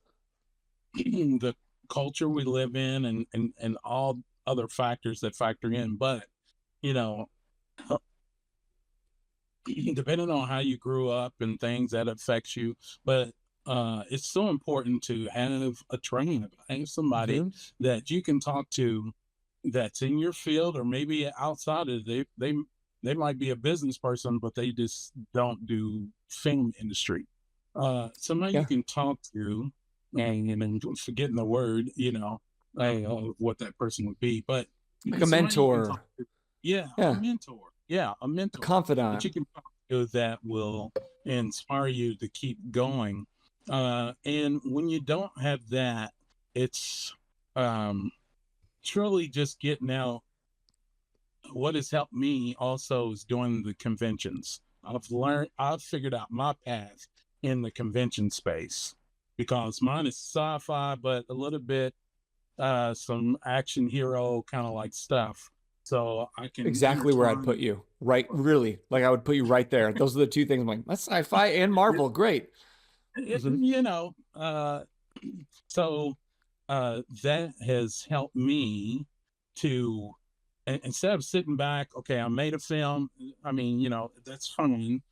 the culture we live in and all other factors that factor in. But you know, depending on how you grew up and things that affects you, but it's so important to have a trainer, have somebody Mm-hmm. that you can talk to that's in your field or maybe outside of it. They might be a business person, but they just don't do film industry. Somebody you Yeah. can talk to, and I'm forgetting the word, what that person would be, but Like a somebody you can talk mentor. to. Yeah, a Yeah. mentor. Yeah, a A mentor that confidant. you can talk to that will inspire you to keep going. And when you don't have that, it's um, truly just getting out. What has helped me also is doing the conventions. I've figured out my path in the convention space because mine is sci-fi, but a little bit some action hero kind of like stuff. So I can Exactly where I'd put intertwine. you. Right. Really. Like I would put you right there. Those are the two things I'm like, that's sci-fi and Marvel. Great. It, Mhm. you know, uh, so that has helped me to instead of sitting back, okay, I made a film. I mean, that's fine.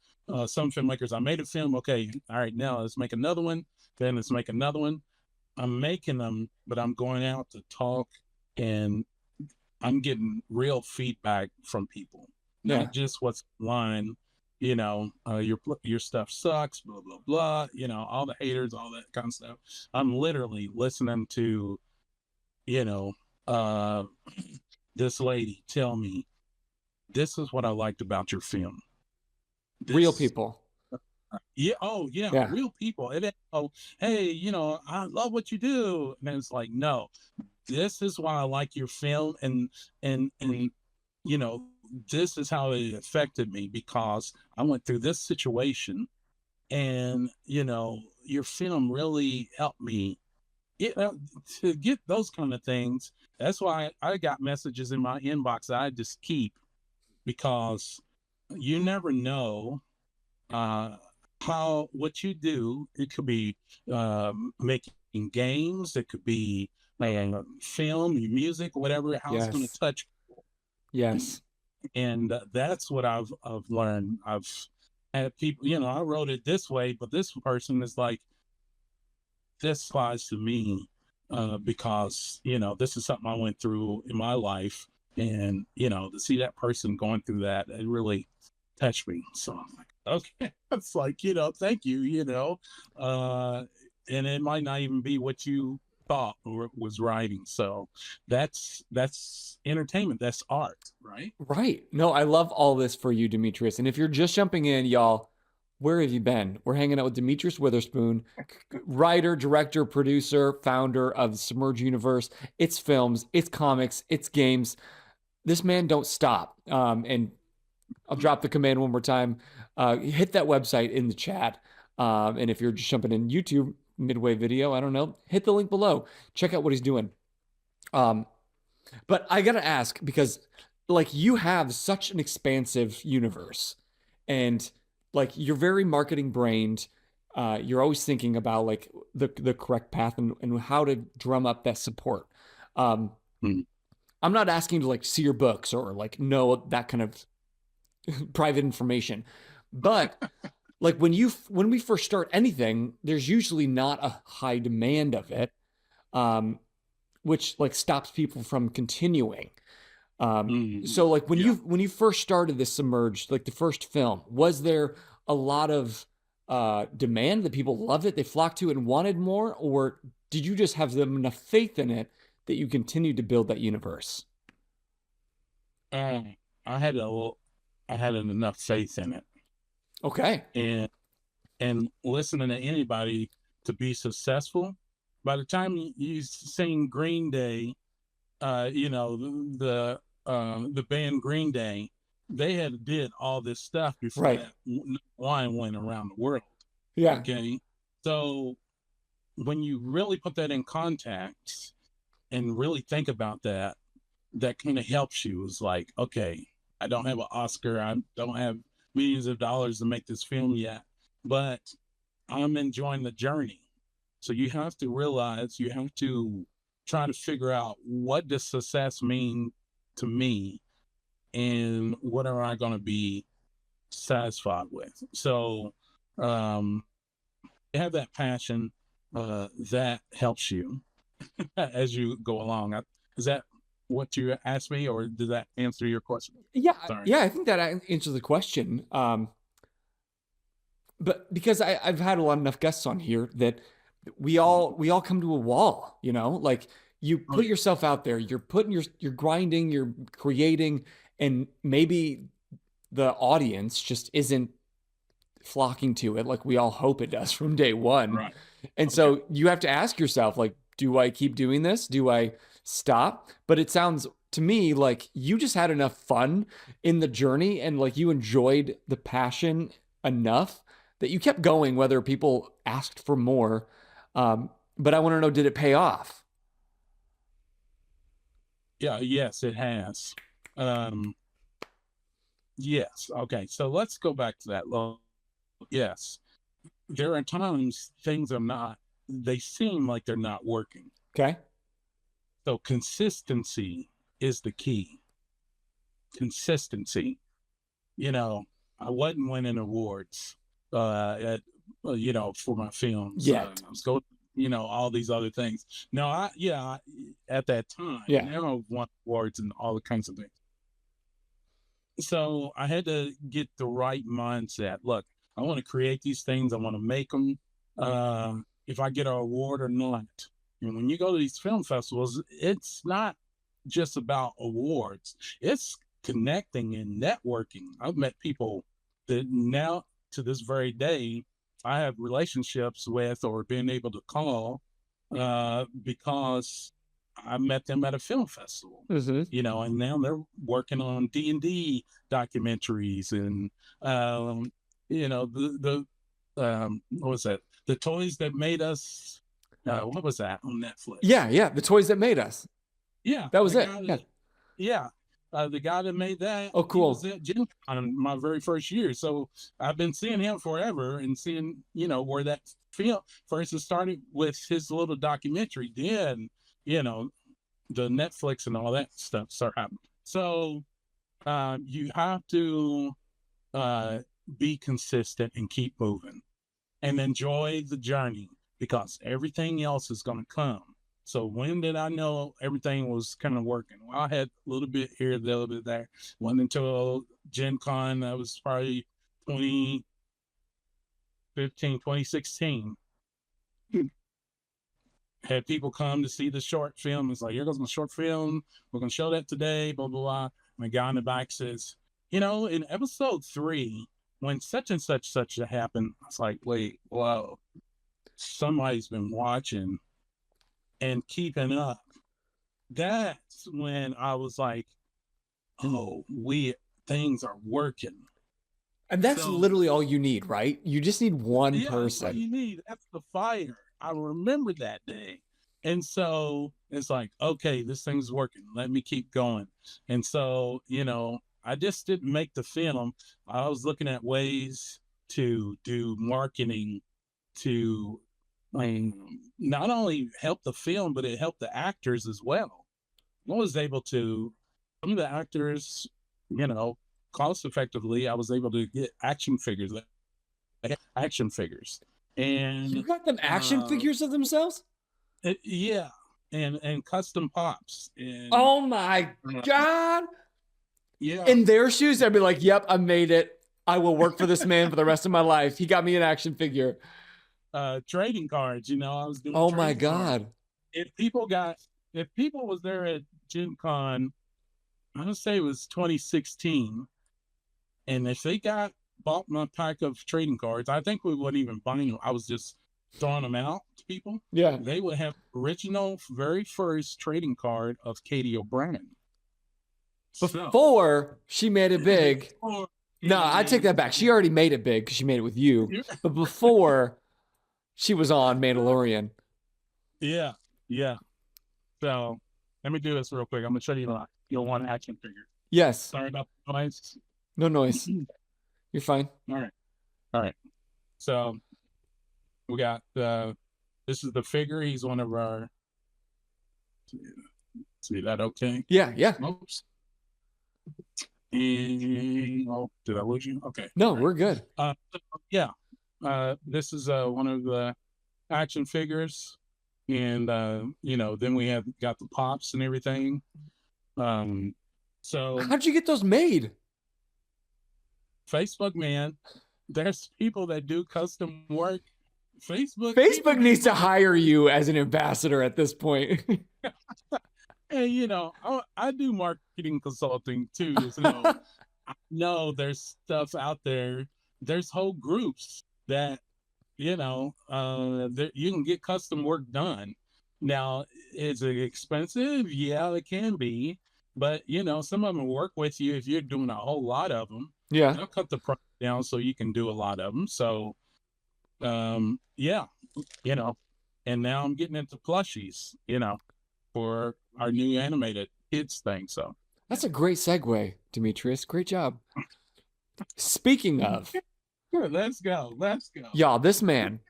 Some filmmakers, I made a film. Okay, all right, now let's make another one. Then let's make another one. I'm making them, but I'm going out to talk and I'm getting real feedback from people, Yeah. not just what's online. your stuff sucks, blah blah blah, all the haters, all that kind of stuff. I'm literally listening to, you know, uh, this lady tell me, this is what I liked about your film. Real This, people. yeah, oh yeah, Yeah. real people. It ain't, oh, hey, I love what you do, and it's like, no, this is why I like your film, and this is how it affected me because I went through this situation, and your film really helped me. To get those kind of things. That's why I got messages in my inbox that I just keep, because you never know uh, how what you do. It could be making games, it could be film, music, whatever. How it's going to Yes. touch, Yes. and that's what I've learned. I've had people, I wrote it this way, but this person is like, this applies to me because this is something I went through in my life, and to see that person going through that, it really touched me. So I'm like, okay, it's like, thank you, and it might not even be what you thought or was writing. So that's entertainment, that's art, right? Right. No, I love all this for you, Demetrius. And if you're just jumping in, y'all, where have you been? We're hanging out with Demetrius Witherspoon, writer, director, producer, founder of Submerge Universe. It's films, it's comics, it's games. This man don't stop. And I'll drop the command one more time. Hit that website in the chat. And if you're just jumping in YouTube midway video, I don't know, hit the link below. Check out what he's doing. But I gotta ask, because like you have such an expansive universe, and like you're very marketing brained. You're always thinking about like the correct path and how to drum up that support. Um, Hmm. I'm not asking to like see your books or like know that kind of private information, but like when we first start anything, there's usually not a high demand of it, which like stops people from continuing. So like when Yeah. you first started this Submerged, like the first film, was there a lot of demand that people loved it, they flocked to it and wanted more, or did you just have them enough faith in it that you continued to build that universe? Uh, I had enough faith in it, Okay. and listening to anybody to be successful. By the time you sing Green Day, the band Green Day, they had did all this stuff before Right. that line went around the world. Yeah. Okay, so when you really put that in context and really think about that, that kind of helps you. It's like, okay, I don't have an Oscar, I don't have millions of dollars to make this film yet, but I'm enjoying the journey. So you have to realize, you have to try to figure out, what does success mean to me, and what am I going to be satisfied with? So you have that passion that helps you as you go along. Is that what you asked me, or did that answer your question? Yeah. Sorry. Yeah. I think that answers the question. But because I've had a lot enough guests on here that we all come to a wall, like you put yourself out there, you're grinding, you're creating, and maybe the audience just isn't flocking to it like we all hope it does from day one. Right. And so you have to ask yourself, like, do I keep doing this? Do I stop? But it sounds to me like you just had enough fun in the journey, and like you enjoyed the passion enough that you kept going, whether people asked for more. But I want to know, did it pay off? Yeah, yes, it has. Yes. Okay. So let's go back to that. Well, yes, there are times things they seem like they're not working. Okay. So consistency is the key. Consistency. I wasn't winning awards for my films. Yet. I was going, all these other things. No, at that time, Yeah. now I've won awards and all the kinds of things. So I had to get the right mindset. Look, I want to create these things. I want to make them. If I get an award or not. And when you go to these film festivals, it's not just about awards. It's connecting and networking. I've met people that now to this very day I have relationships with or been able to call because I met them at a film festival, you know, and now they're working on D&D documentaries and, you know, what was that? The toys that made us, what was that on Netflix? Yeah. The toys that made us. Yeah. That was it. Yeah. The guy that made that, oh, cool. He was at Gen Con my very first year. So I've been seeing him forever and seeing, you know, where that film first it started with his little documentary. Then, you know, the Netflix and all that stuff start happening. So you have to be consistent and keep moving and enjoy the journey because everything else is going to come. So when did I know everything was kind of working? Well, I had a little bit here, a little bit there. Wasn't until Gen Con, that was probably 2015, 2016. Had people come to see the short film. It's like, here goes my short film. We're going to show that today, blah, blah, blah. My guy in the back says, you know, in episode 3, when such and such happened, it's like, wait, whoa, somebody's been watching and keeping up. That's when I was like, oh, things are working. And that's literally all you need, right? You just need one person. That's all you need. That's the fire. I remember that day. And so it's like, okay, this thing's working. Let me keep going. And so, you know, I just didn't make the film. I was looking at ways to do marketing to not only help the film, but it helped the actors as well. I was able to, some of the actors, you know, cost effectively, I was able to get action figures. And you got them action figures of themselves? Yeah. And custom pops. And, oh my God. Yeah. In their shoes, I'd be like, yep, I made it. I will work for this man for the rest of my life. He got me an action figure. Trading cards, you know, I was doing. Oh my God. Cards. If people was there at Gen Con, I'm going to say it was 2016. And if they bought my pack of trading cards, I think we wouldn't even buy them. I was just throwing them out to people. Yeah. They would have original, very first trading card of Katie O'Brien. Before she made it big. No, I take that back. She already made it big because she made it with you. But before she was on Mandalorian. Yeah. So let me do this real quick. I'm going to show you your one action figure. Yes. Sorry about the noise. No noise. You're fine. All right. So we got, this is the figure. He's one of our, see that okay? Yeah. Oops. And, did I lose you? Okay. No, we're good. Yeah. This is one of the action figures. And, you know, then we got the pops and everything. So how'd you get those made? Facebook, man. There's people that do custom work. Facebook needs to hire you as an ambassador at this point. Hey, you know, I do marketing consulting too. So I know there's stuff out there. There's whole groups that, you know, you can get custom work done. Now, is it expensive? Yeah, it can be. But, you know, some of them work with you if you're doing a whole lot of them. Yeah. They'll cut the price down so you can do a lot of them. So, yeah, you know, and now I'm getting into plushies, you know, for our new animated kids thing. So that's a great segue, Demetrius. Great job. Speaking of, let's go. Y'all, this man,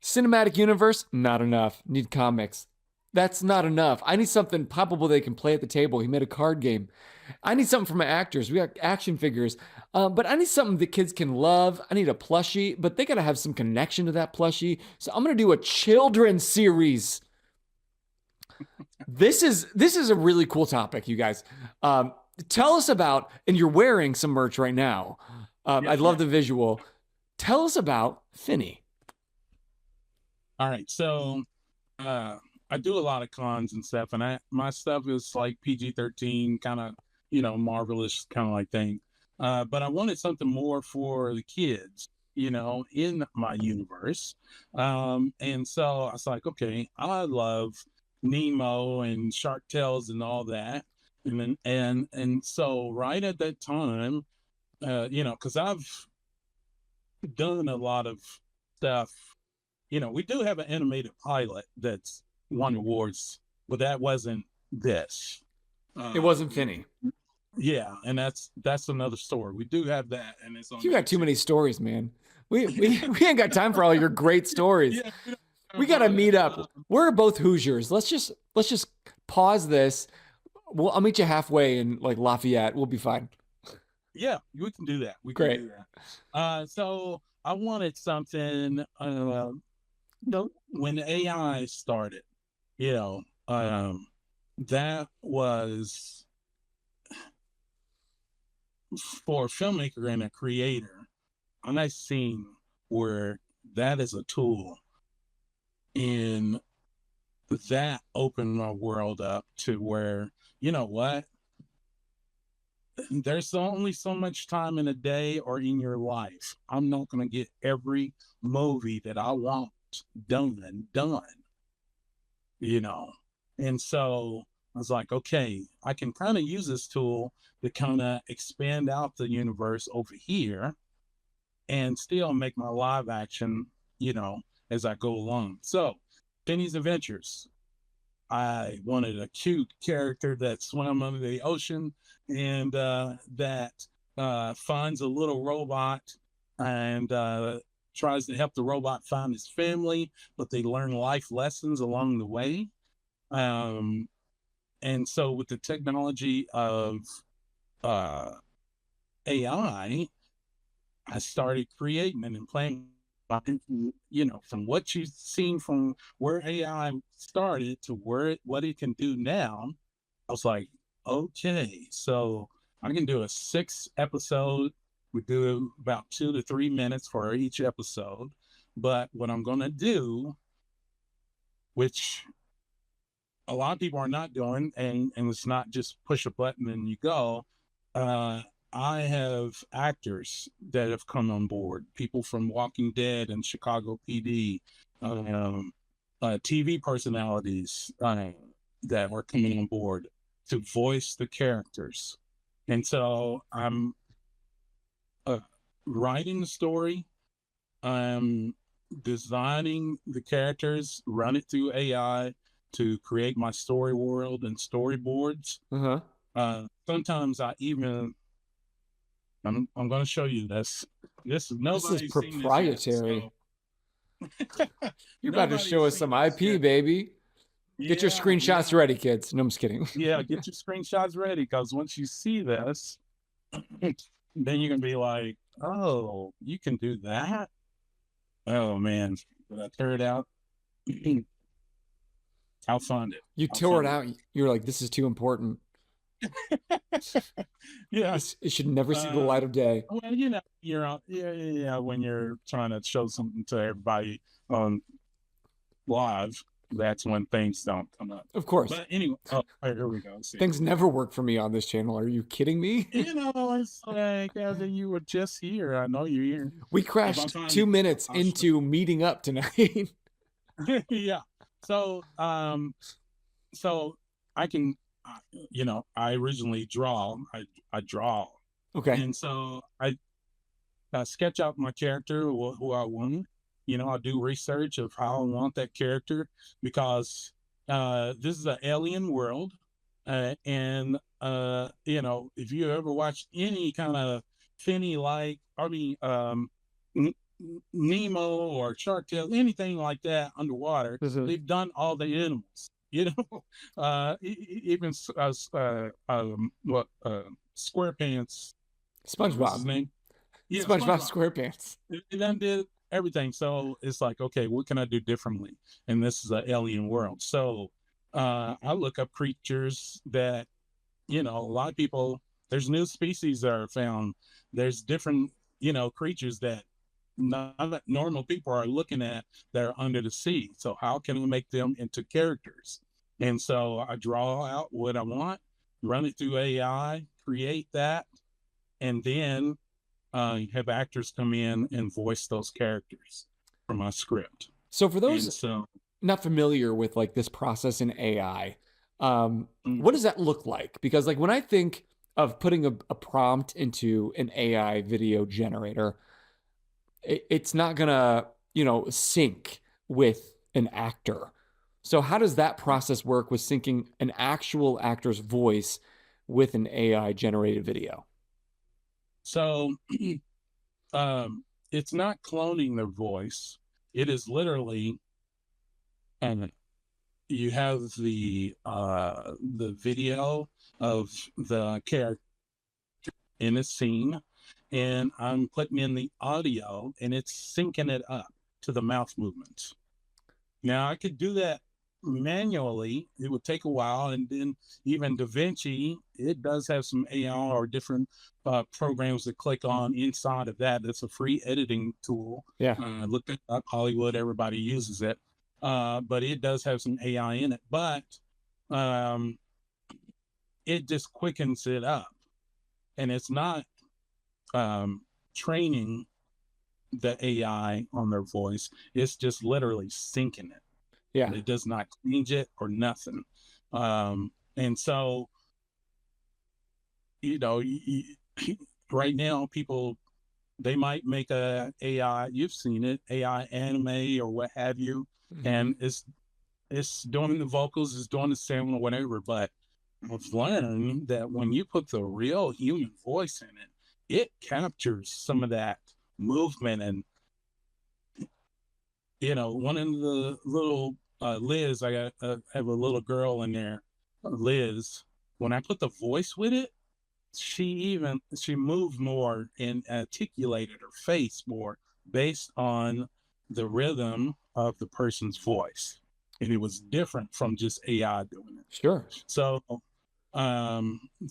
cinematic universe, not enough. Need comics. That's not enough. I need something poppable they can play at the table. He made a card game. I need something for my actors. We got action figures. But I need something that kids can love. I need a plushie, but they got to have some connection to that plushie. So I'm going to do a children's series. This is a really cool topic, you guys. tell us about, and you're wearing some merch right now. I love the visual. Tell us about Finney. All right. So I do a lot of cons and stuff, and my stuff is like PG-13 kind of, marvelous kind of like thing. But I wanted something more for the kids, in my universe. And so I was like, okay, I love Nemo and Shark Tales and all that. And so right at that time, because I've done a lot of stuff. We do have an animated pilot that's won awards, but that wasn't this. It wasn't Finney. Yeah, and that's another story. We do have that, and it's on. You got too many stories, man. We ain't got time for all your great stories. Yeah, we gotta meet up. We're both Hoosiers. Let's just pause this. I'll meet you halfway in like Lafayette. We'll be fine. Yeah, we can do that. Great. Can do that. So I wanted something. When AI started, that was for a filmmaker and a creator. And I've seen where that is a tool, and that opened my world up to where, you know what? There's only so much time in a day or in your life. I'm not going to get every movie that I want done. And so I was like, okay, I can kind of use this tool to kind of expand out the universe over here and still make my live action, as I go along. So Penny's Adventures, I wanted a cute character that swam under the ocean and that finds a little robot and tries to help the robot find his family, but they learn life lessons along the way. And so with the technology of AI, I started creating it and playing, from what you've seen from where AI started to what it can do now. I was like, okay, so I can do a 6-episode. We do about 2 to 3 minutes for each episode. But what I'm going to do, which a lot of people are not doing, and it's not just push a button and you go, I have actors that have come on board, people from Walking Dead and Chicago PD, TV personalities that are coming on board to voice the characters. And so I'm writing the story, I'm designing the characters, run it through AI to create my story world and storyboards. Sometimes I even, I'm going to show you this. This is proprietary. You're about to show us some IP, baby. Get your screenshots ready, kids. No, I'm just kidding. Yeah, get your screenshots ready, because once you see this, then you're going to be like, oh, you can do that? Oh, man. Did I tear it out? I'll find it. You tore it out. You're like, this is too important. Yeah. It should never see the light of day. Well, you're out. Yeah. When you're trying to show something to everybody on live, that's when things don't come up. Of course. But anyway, here we go. Things never work for me on this channel. Are you kidding me? It's like, you were just here. I know you're here. We crashed 2 minutes into meeting up tonight. Yeah. So I can, I originally draw. I draw. Okay. And so I sketch out my character, who I want. I do research of how I want that character, because this is an alien world. And if you ever watched any kind of Finney-like, Nemo or Shark Tale, anything like that underwater, they've done all the animals. Even SquarePants. SpongeBob. What's his name? Yeah, SpongeBob SquarePants. They done did everything. So it's like, okay, what can I do differently? And this is an alien world. So I look up creatures that, a lot of people There's new species that are found. There's different, creatures that not normal people are looking at that are under the sea. So how can we make them into characters? And so I draw out what I want, run it through AI, create that, and then have actors come in and voice those characters from my script. So for And those so, not familiar with like this process in AI, mm, what does that look like? Because like when I think of putting a prompt into an AI video generator, it's not gonna, sync with an actor. So how does that process work with syncing an actual actor's voice with an AI generated video? so it's not cloning their voice. It is literally, and you have the video of the character in a scene, and I'm putting in the audio, and it's syncing it up to the mouth movements. Now I could do that manually. It would take a while, and then even DaVinci, it does have some AI or different programs to click on inside of that. That's a free editing tool. Yeah. Look it up, Hollywood. Everybody uses it, but it does have some AI in it. But it just quickens it up, and it's not training the AI on their voice. It's just literally syncing it. Yeah. It does not change it or nothing. And so, right now, people, they might make a AI, you've seen it, AI anime or what have you, and it's doing the vocals, it's doing the sound or whatever, but I've learned that when you put the real human voice in it, it captures some of that movement. And one of the little Liz, I have a little girl in there, Liz. When I put the voice with it, she moved more and articulated her face more based on the rhythm of the person's voice, and it was different from just AI doing it. Sure. So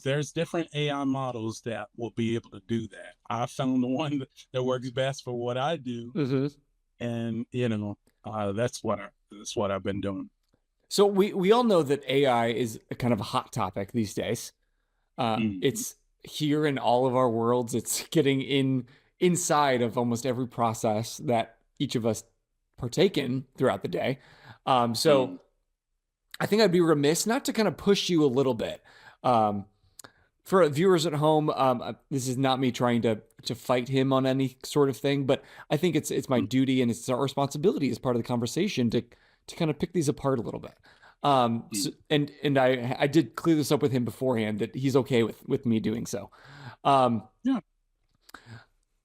there's different AI models that will be able to do that. I found the one that works best for what I do, and that's what I've been doing. So we all know that AI is a kind of a hot topic these days. It's here in all of our worlds. It's getting inside of almost every process that each of us partake in throughout the day. So I think I'd be remiss not to kind of push you a little bit. For viewers at home, this is not me trying to fight him on any sort of thing, but I think it's my duty and it's our responsibility as part of the conversation to kind of pick these apart a little bit. So, and I did clear this up with him beforehand that he's okay with me doing so. Yeah.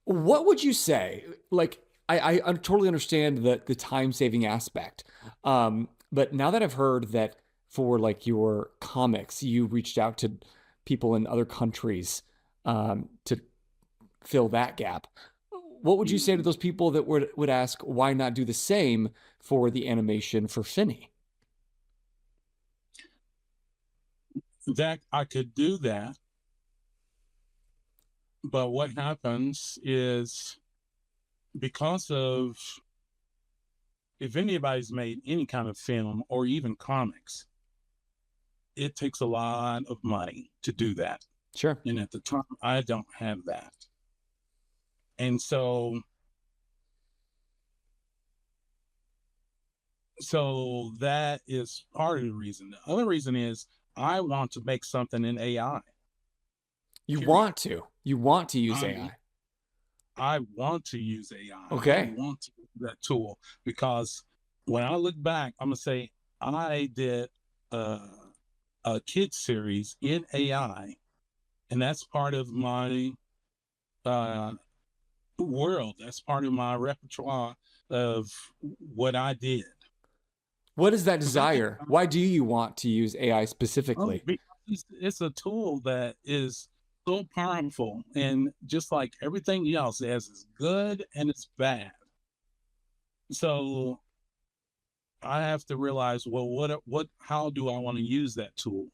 What would you say? Like, I totally understand the time saving aspect. But now that I've heard that for like your comics, you reached out to people in other countries to fill that gap. What would you say to those people that would ask why not do the same for the animation for Finney? That I could do that, but what happens is, because of, if anybody's made any kind of film or even comics, it takes a lot of money to do that. Sure. And at the time, I don't have that. And so that is part of the reason. The other reason is I want to make something in AI. You want to use AI. I want to use AI. Okay. I want to use that tool, because when I look back, I'm going to say I did a kid series in AI, and that's part of my world. That's part of my repertoire of what I did. What is that desire? Why do you want to use AI specifically? Because it's a tool that is so powerful, and just like everything else, it has its good and it's bad. So I have to realize, well, how do I want to use that tool,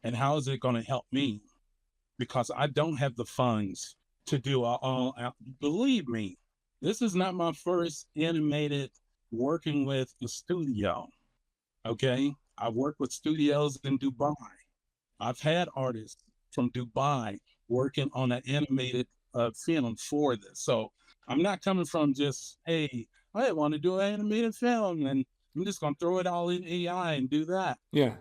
and how is it going to help me? because I don't have the funds to do all. Believe me, this is not my first animated working with a studio. Okay, I've worked with studios in Dubai. I've had artists from Dubai working on an animated film for this. So I'm not coming from just, hey, I want to do an animated film and I'm just going to throw it all in AI and do that. Yeah.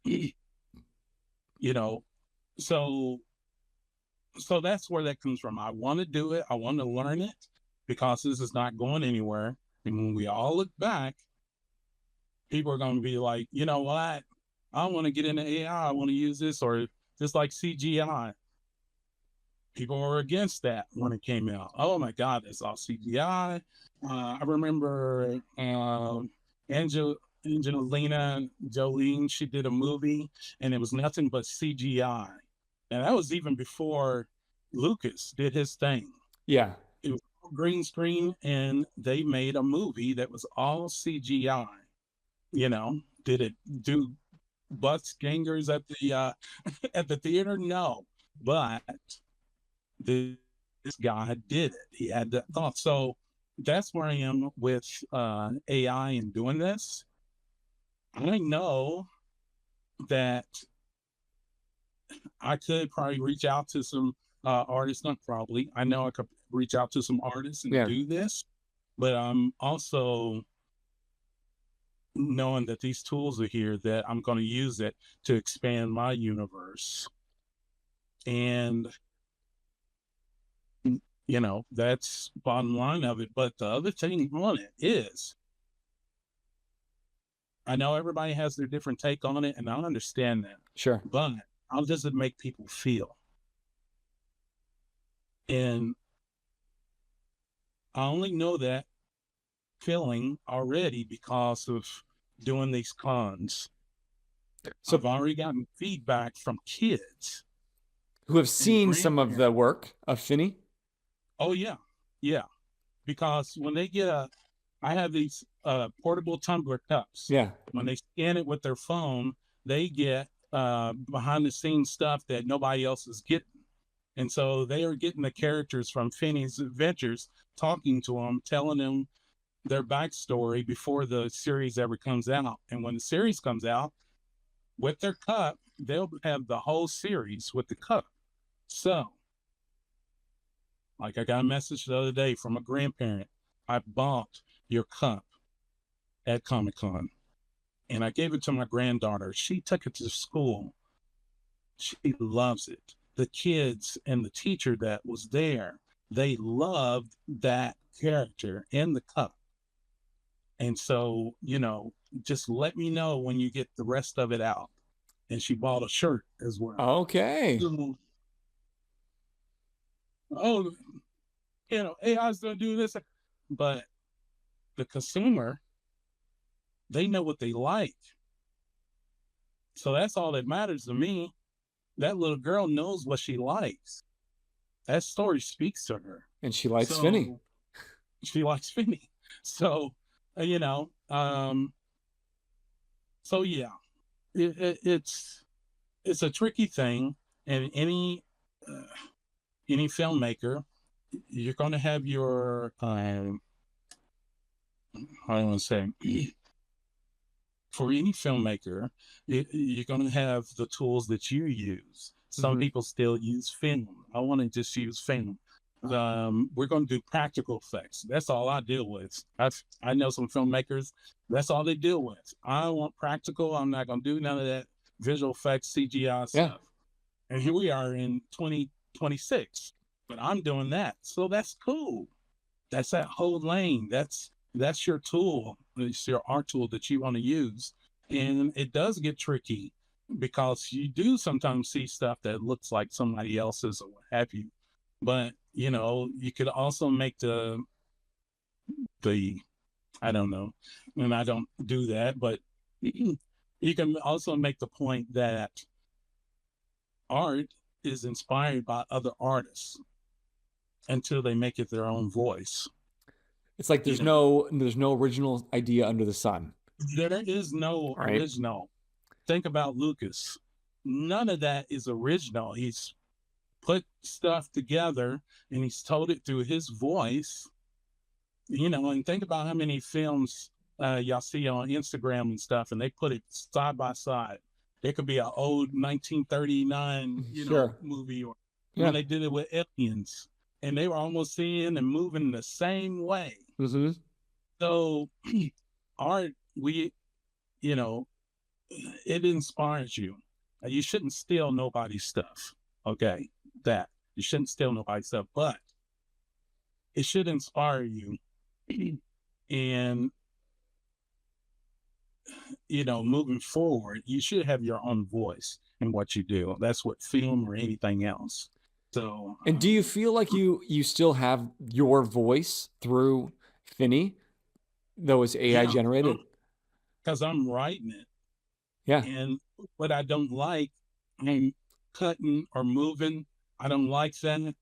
You know, so that's where that comes from. I want to do it. I want to learn it because this is not going anywhere. And when we all look back, people are going to be like, you know what? I want to get into AI. I want to use this, or just like CGI. People were against that when it came out. Oh my God, it's all CGI. I remember Angelina Jolie, she did a movie and it was nothing but CGI. And that was even before Lucas did his thing. Yeah. It was green screen and they made a movie that was all CGI. You know, did it do butts gangers at the at the theater? No, but this guy did it. He had that thought. So that's where I am with AI and doing this. I know that I could probably reach out to some artists. Not probably. I know I could reach out to some artists and do this, but I'm also knowing that these tools are here, that I'm going to use it to expand my universe. And, you know, that's bottom line of it. But the other thing on it is, I know everybody has their different take on it, and I understand that. Sure. But how does it make people feel? And I only know that feeling already because of doing these cons. So I've already gotten feedback from kids who have seen some of the work of Finney. Oh yeah, yeah. Because when they get I have these portable tumbler cups. Yeah. When they scan it with their phone, they get behind the scenes stuff that nobody else is getting. And so they are getting the characters from Finney's adventures, talking to them, telling them their backstory before the series ever comes out. And when the series comes out, with their cup, they'll have the whole series with the cup. So, like I got a message the other day from a grandparent. I bought your cup at Comic-Con and I gave it to my granddaughter. She took it to school. She loves it. The kids and the teacher that was there, they loved that character in the cup. And so, you know, just let me know when you get the rest of it out. And she bought a shirt as well. Okay. So, oh, you know, AI's going to do this. But the consumer, they know what they like. So that's all that matters to me. That little girl knows what she likes. That story speaks to her. And she likes Finney. She likes Finney. So, you know, so yeah, it's a tricky thing. And any filmmaker, you're going to have your, how do I want to say, for any filmmaker, you're going to have the tools that you use. Some people still use film. I want to just use film. We're going to do practical effects. That's all I deal with. I know some filmmakers, that's all they deal with. I want practical. I'm not going to do none of that visual effects, CGI stuff. And here we are in 2026, but I'm doing that. So that's cool. That's that whole lane. That's your tool. It's your art tool that you want to use. And it does get tricky because you do sometimes see stuff that looks like somebody else's or what have you. But, you know, you could also make the I don't know, and I don't do that, but you can also make the point that art is inspired by other artists until they make it their own voice. It's like there's no original idea under the sun. There is no original. Think about Lucas. none of that is original. He's put stuff together and he's told it through his voice, and think about how many films y'all see on Instagram and stuff, and they put it side by side. It could be an old 1939, Sure. movie, or Yeah. when they did it with aliens, and they were almost seeing and moving the same way. Mm-hmm. So art, it inspires you. You shouldn't steal nobody's stuff. Okay, that you shouldn't steal nobody's stuff, but it should inspire you. And moving forward, you should have your own voice in what you do. That's what film or anything else. So, And do you feel like you still have your voice through Finney, though it's AI generated? Because I'm writing it. Yeah. And what I don't like, I'm cutting or moving. I don't like that.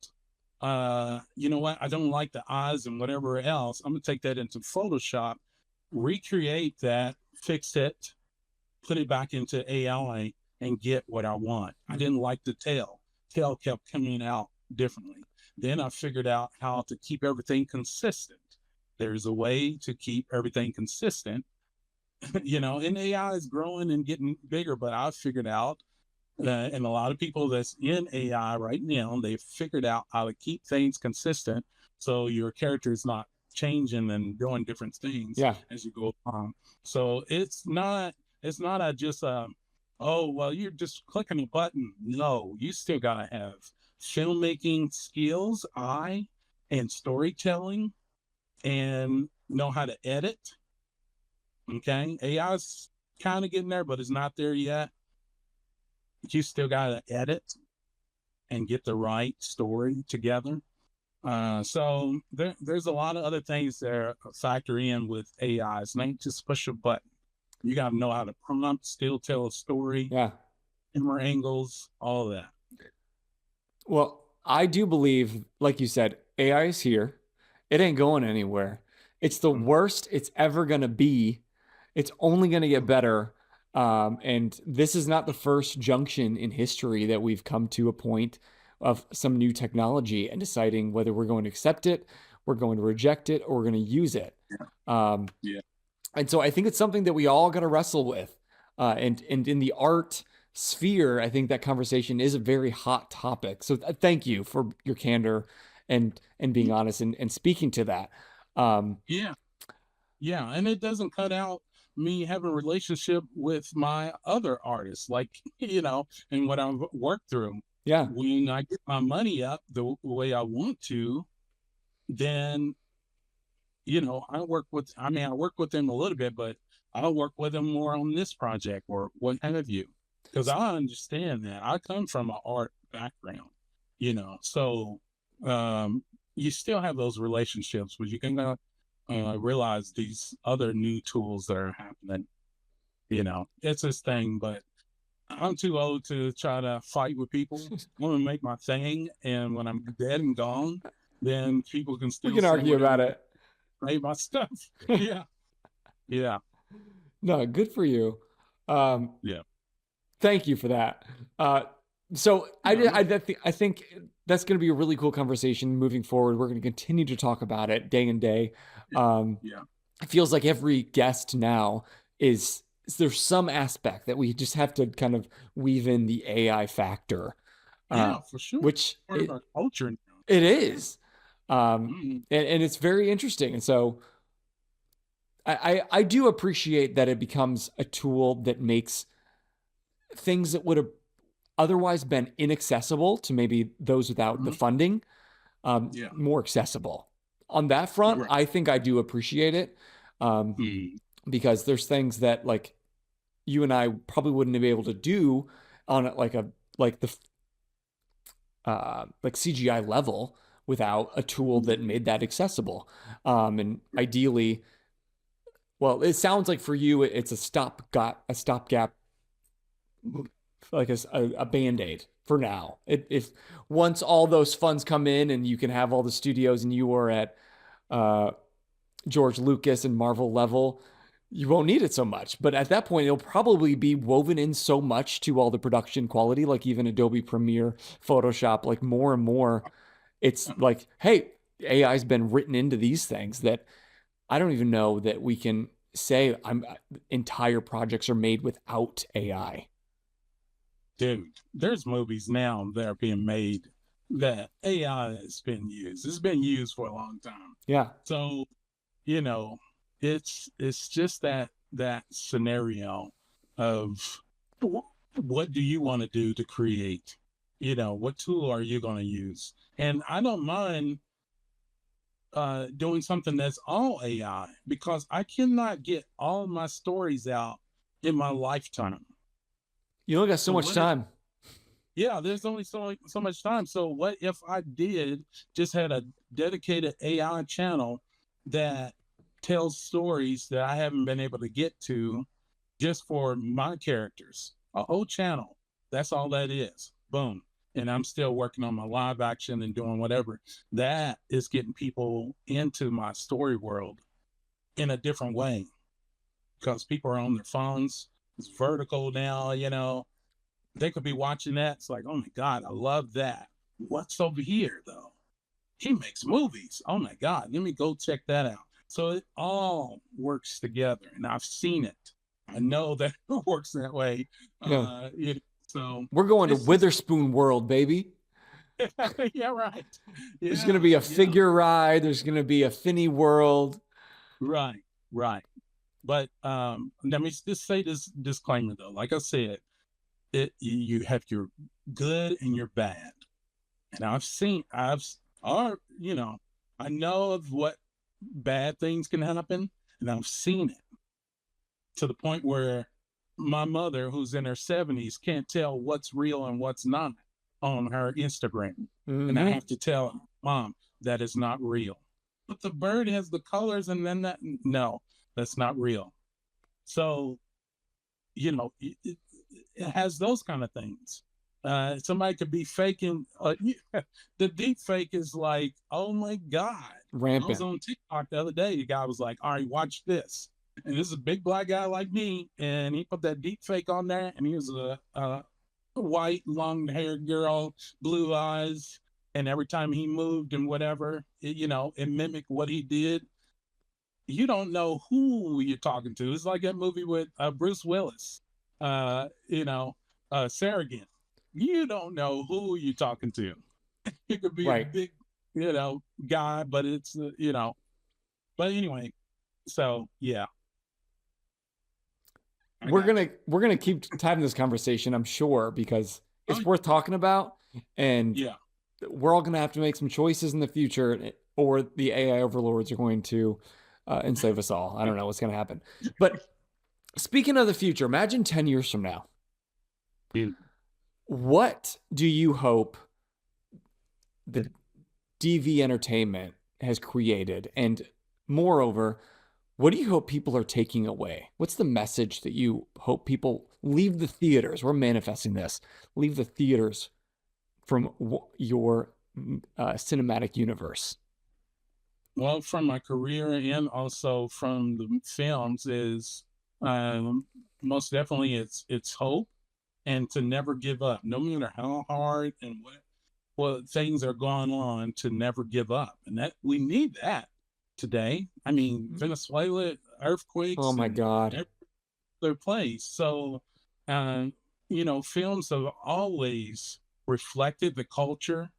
You know what? I don't like the eyes and whatever else. I'm gonna take that into Photoshop, recreate that, fix it, put it back into AI, and get what I want. I didn't like the tail. Tail kept coming out differently. Then I figured out how to keep everything consistent. There's a way to keep everything consistent. And AI is growing and getting bigger, but I figured out, and a lot of people that's in AI right now, they've figured out how to keep things consistent so your character is not changing and doing different things as you go along. So it's not oh, well, you're just clicking a button. No, you still gotta have filmmaking skills, and storytelling, and know how to edit. Okay, AI's kind of getting there, but it's not there yet. You still gotta edit and get the right story together. So there's a lot of other things that factor in with AI. It's not just push a button. You got to know how to prompt, still tell a story, camera angles, all of that. Well, I do believe, like you said, AI is here. It ain't going anywhere. It's the worst it's ever going to be. It's only going to get better. And this is not the first junction in history that we've come to a point of some new technology and deciding whether we're going to accept it, we're going to reject it, or we're going to use it. And so I think it's something that we all got to wrestle with. And in the art sphere, I think that conversation is a very hot topic. So thank you for your candor and being honest and speaking to that. Yeah. And it doesn't cut out me having a relationship with my other artists, like, and what I've worked through. Yeah. When I get my money up the way I want to, then, I work with them a little bit, but I'll work with them more on this project or what have you. Because I understand that. I come from an art background, so you still have those relationships, but you can realize these other new tools that are happening. It's this thing, but I'm too old to try to fight with people. I want to make my thing, and when I'm dead and gone, then people can still. We can argue about it. Play my stuff. Yeah. No, good for you. Yeah. Thank you for that. So I think that's going to be a really cool conversation moving forward. We're going to continue to talk about it day and day. It feels like every guest now there's some aspect that we just have to kind of weave in the AI factor. For sure. Which part of our culture now. It is. And it's very interesting. And so I do appreciate that it becomes a tool that makes things that would have otherwise been inaccessible to maybe those without the funding more accessible. On that front, I think I do appreciate it because there's things that like you and I probably wouldn't be able to do on like the CGI level without a tool that made that accessible. And ideally, well, it sounds like for you, it's a stopgap, like a Band-Aid for now. If once all those funds come in and you can have all the studios and you are at George Lucas and Marvel level, you won't need it so much. But at that point, it'll probably be woven in so much to all the production quality, like even Adobe Premiere, Photoshop, like more and more. It's like, hey, AI's been written into these things that I don't even know that we can say entire projects are made without AI. Dude, there's movies now that are being made that AI has been used. It's been used for a long time. Yeah. So, you know, it's just that scenario of what do you want to do to create? You know, what tool are you going to use? And I don't mind doing something that's all AI because I cannot get all my stories out in my lifetime. You only got so much time. Yeah, there's only so much time. So what if I just had a dedicated AI channel that tells stories that I haven't been able to get to just for my characters? A whole channel. That's all that is. Boom. And I'm still working on my live action and doing whatever. That is getting people into my story world in a different way because people are on their phones. It's vertical now, you know. They could be watching that. It's like, oh my God, I love that. What's over here though? He makes movies. Oh my God, let me go check that out. So it all works together, and I've seen it. I know that it works that way. Yeah. So we're going to Witherspoon world, baby. Yeah, right. Yeah, there's going to be a figure ride. There's going to be a Finney world. Right. But let me just say this disclaimer though. Like I said, you have your good and your bad, and I know of what bad things can happen, and I've seen it to the point where my mother, who's in her 70s, can't tell what's real and what's not on her Instagram. Mm-hmm. And I have to tell her, Mom, that is not real. But the bird has the colors, and then no, that's not real. So, it has those kind of things. Somebody could be faking. The deep fake is like, oh my God. Rampant. I was on TikTok the other day. The guy was like, all right, watch this. And this is a big black guy like me. And he put that deep fake on there. And he was a white, long-haired girl, blue eyes. And every time he moved and whatever, it mimicked what he did. You don't know who you're talking to. It's like that movie with Bruce Willis. Surrogate. You don't know who you're talking to. It could be a big, guy, but it's, but anyway, so yeah. We're gonna keep having this conversation, I'm sure, because it's worth talking about, and we're all gonna have to make some choices in the future, or the AI overlords are going to enslave us all. I don't know what's gonna happen. But speaking of the future, imagine 10 years from now. What do you hope the DV entertainment has created? And moreover, what do you hope people are taking away? What's the message that you hope people leave the theaters? We're manifesting this. Leave the theaters from your cinematic universe. Well, from my career and also from the films is most definitely it's hope. And to never give up, no matter how hard and what things are going on, to never give up. And that we need that today. I mean, Venezuela, earthquakes. Oh my God. Their place. So, films have always reflected the culture,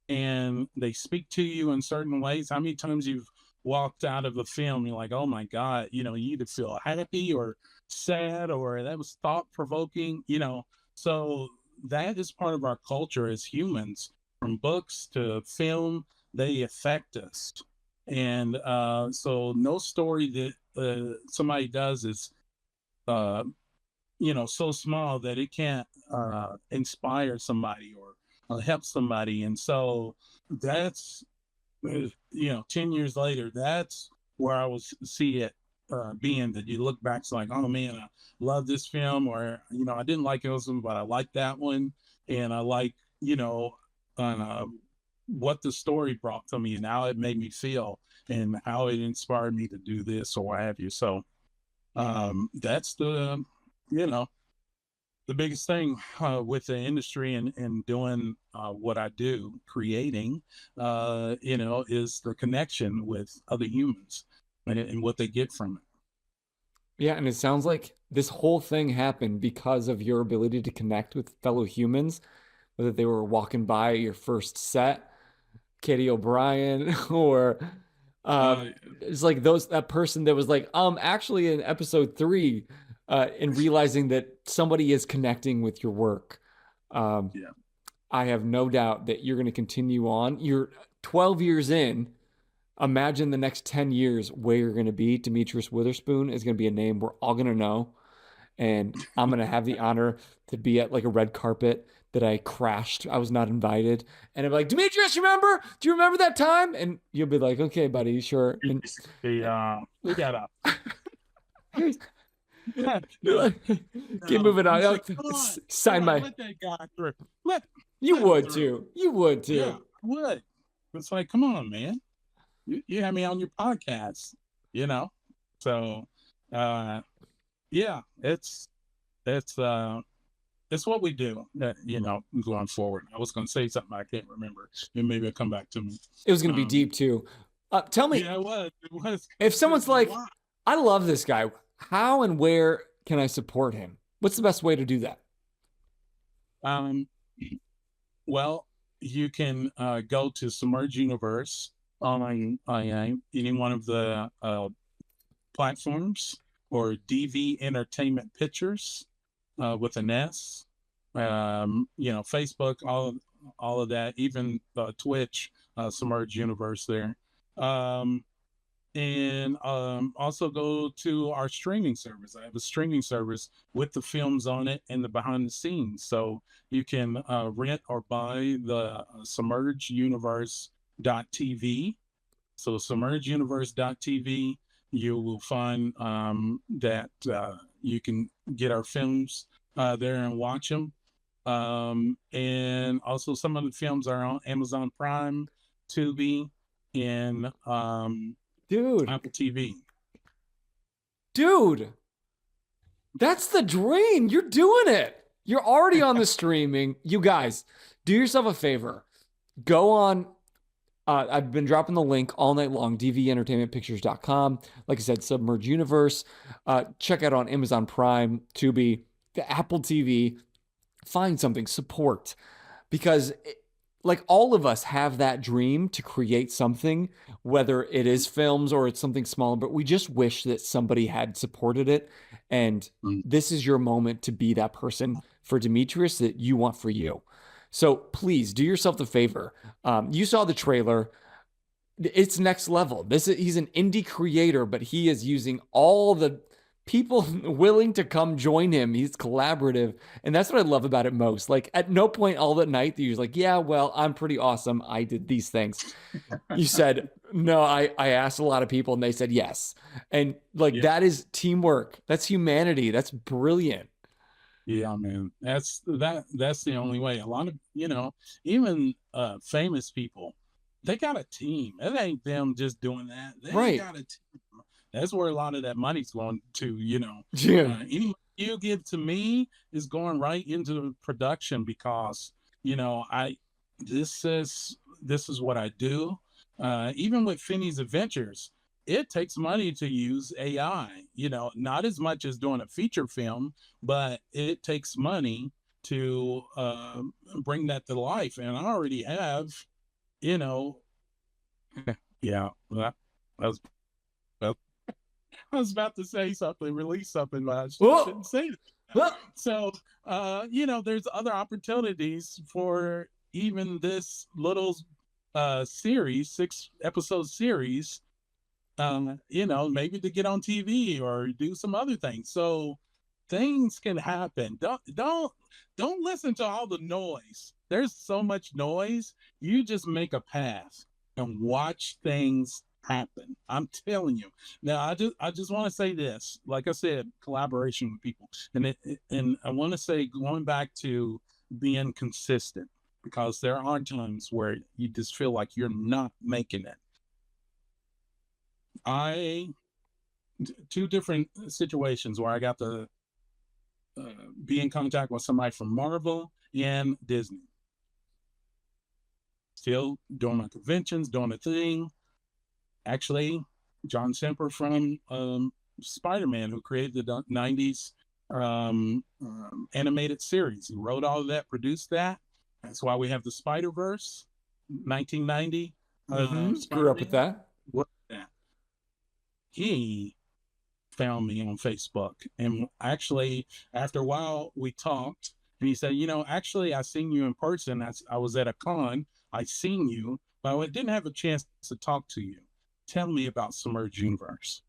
and they speak to you in certain ways. How many times you've walked out of a film, you're like, oh my God, you either feel happy or sad, or that was thought-provoking, So that is part of our culture as humans, from books to film. They affect us. And so no story that somebody does is, so small that it can't inspire somebody or help somebody. And so that's, 10 years later, that's where I will see it being, that you look back, it's like, oh man, I love this film, or I didn't like this one, but I like that one, and I like what the story brought to me and how it made me feel and how it inspired me to do this or what have you. So That's the, you know, the biggest thing with the industry and doing what I do, creating, is the connection with other humans and what they get from it. Yeah, and it sounds like this whole thing happened because of your ability to connect with fellow humans, whether they were walking by your first set, Katie O'Brien, or Uh, it's like that person that was like, actually in episode 3, and realizing that somebody is connecting with your work. Um, yeah. I have no doubt that you're going to continue on. You're 12 years in. Imagine the next 10 years where you're going to be. Demetrius Witherspoon is going to be a name we're all going to know. And I'm going to have the honor to be at like a red carpet that I crashed. I was not invited. And I'm like, Demetrius, remember? Do you remember that time? And you'll be like, okay, buddy, sure. And We got up. keep moving on. Like, Sign my. let that guy through. You let him would through. too. You would too. Yeah, I would. It's like, come on, man. You have me on your podcast, you know? So, yeah, it's what we do, going forward. I was going to say something I can't remember, and maybe it'll come back to me. It was going to be deep too. Tell me, Yeah, it was. If someone's like, I love this guy, how and where can I support him? What's the best way to do that? Well, you can go to Submerge Universe on any one of the platforms, or DV Entertainment Pictures with an S. Facebook, all of that, even Twitch, Submerge Universe there. And also go to our streaming service. I have a streaming service with the films on it and the behind the scenes. So you can rent or buy the submergeuniverse.tv. So submergeuniverse.tv, you will find that you can get our films there and watch them. And also some of the films are on Amazon Prime, Tubi, and Apple TV. Dude, that's the dream. You're doing it. You're already on the streaming. You guys, do yourself a favor. Go on. I've been dropping the link all night long, dventertainmentpictures.com. Like I said, Submerge Universe. Check out on Amazon Prime, Tubi, the Apple TV. Find something, support. Because like all of us have that dream to create something, whether it is films or it's something smaller, but we just wish that somebody had supported it. And this is your moment to be that person for Demetrius that you want for you. So please do yourself the favor. You saw the trailer. It's next level. He's an indie creator, but he is using all the people willing to come join him. He's collaborative. And that's what I love about it most. Like at no point all that night that you're like, yeah, well, I'm pretty awesome. I did these things. You said, no, I asked a lot of people and they said yes. And that is teamwork. That's humanity. That's brilliant. Yeah, man. That's the only way. A lot of, even famous people, they got a team. It ain't them just doing that. They got a team. That's where a lot of that money's going to, Yeah. Any you give to me is going right into the production because, this is what I do. Even with Finney's Adventures, it takes money to use AI, not as much as doing a feature film, but it takes money to bring that to life. And I already have, yeah, that was, well, I was about to say something, release something, but I shouldn't say that. So, there's other opportunities for even this little series, 6-episode series, maybe to get on TV or do some other things. So things can happen. Don't listen to all the noise. There's so much noise. You just make a path and watch things happen. I'm telling you. Now, I just want to say this. Like I said, collaboration with people, and I want to say, going back to being consistent, because there are times where you just feel like you're not making it. I two different situations where I got to be in contact with somebody from Marvel and Disney. Still doing my conventions, doing the thing. Actually, John Semper from Spider-Man, who created the 90s animated series. He wrote all of that, produced that. That's why we have the Spider-Verse, 1990. Grew up with that. What that? He found me on Facebook, and actually, after a while, we talked, and he said, actually, I seen you in person. I was at a con. I seen you, but I didn't have a chance to talk to you. Tell me about Submerge Universe.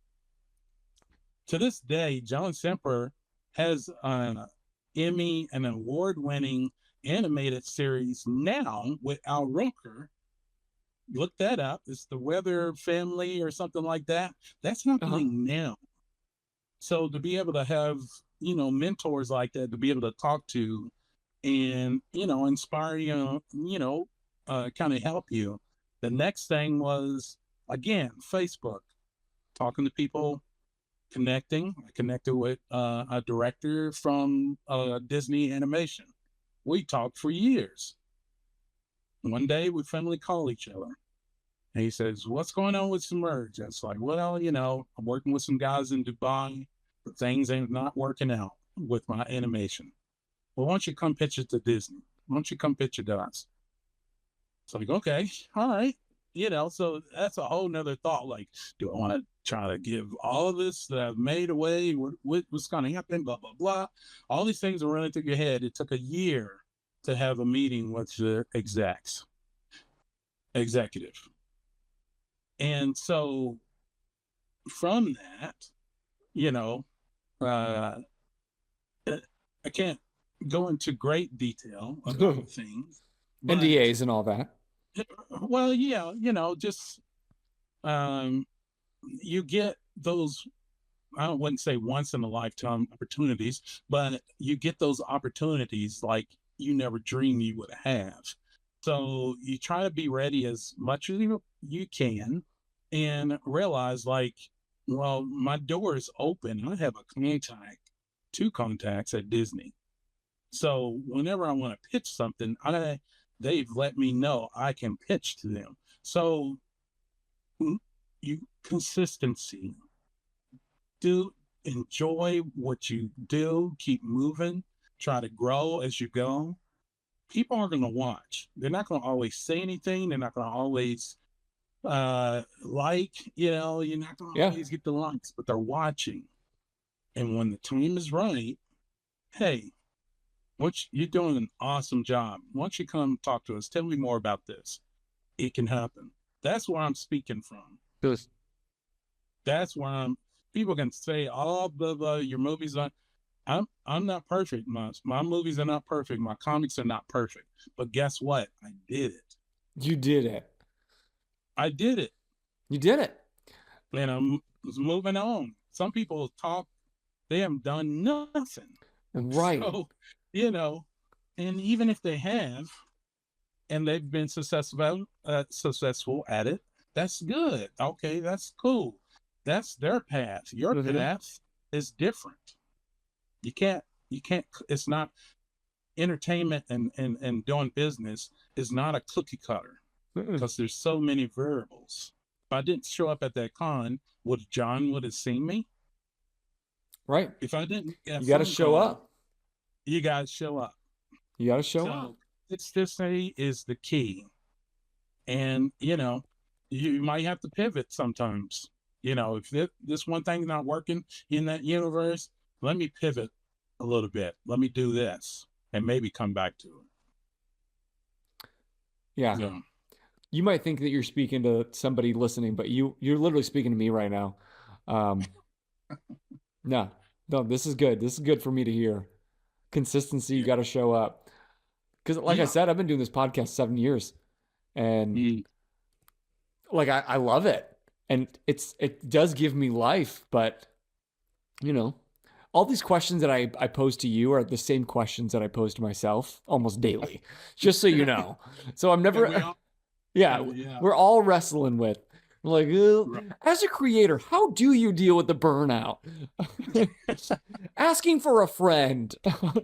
To this day, John Semper has an Emmy and an award-winning animated series now with Al Roker. Look that up. It's the Weather Family or something like that. That's happening now. So to be able to have, mentors like that, to be able to talk to and, inspire you, kind of help you. The next thing was, again, Facebook, talking to people, connecting. I connected with a director from Disney Animation. We talked for years. One day we finally call each other. And he says, what's going on with Submerge? I was like, well, I'm working with some guys in Dubai, but things ain't not working out with my animation. Well, why don't you come pitch it to Disney? Why don't you come pitch it to us? It's like, okay, all right. So that's a whole nother thought. Like, do I want to try to give all of this that I've made away? What's going to happen? Blah, blah, blah. All these things are running through your head. It took a year to have a meeting with the executive. And so from that, I can't go into great detail about things. NDAs and all that. Well, yeah, just you get those, I wouldn't say once in a lifetime opportunities, but you get those opportunities like you never dreamed you would have. So you try to be ready as much as you can and realize like, well, my door is open. I have two contacts at Disney. So whenever I want to pitch something, they've let me know I can pitch to them. So consistency, enjoy what you do, keep moving, try to grow as you go. People are going to watch. They're not going to always say anything. They're not going to always you're not going to always get the likes, but they're watching. And when the time is right, hey, you're doing an awesome job. Why don't you come talk to us? Tell me more about this. It can happen. That's where I'm speaking from. Good. That's where people can say, oh, blah, blah, your movies are, I'm not perfect. My movies are not perfect. My comics are not perfect. But guess what? I did it. You did it. I did it. You did it. And I'm moving on. Some people talk, they haven't done nothing. Right. So, and even if they have, and they've been successful at it, that's good. Okay, that's cool. That's their path. Your path is different. You can't, it's not entertainment and doing business is not a cookie cutter because there's so many variables. If I didn't show up at that con, John would have seen me? Right. If I didn't, you got to show up. You got to show up. You got to show up. Consistency is the key. And, you might have to pivot sometimes. If this one thing's not working in that universe, let me pivot a little bit. Let me do this and maybe come back to it. Yeah. You might think that you're speaking to somebody listening, but you're literally speaking to me right now. No, this is good. This is good for me to hear. Consistency, you got to show up. Because like I said, I've been doing this podcast 7 years and like, I love it. And it does give me life, but all these questions that I pose to you are the same questions that I pose to myself almost daily, just so you know. So I'm never, we're all wrestling with Like, as a creator, how do you deal with the burnout? Asking for a friend.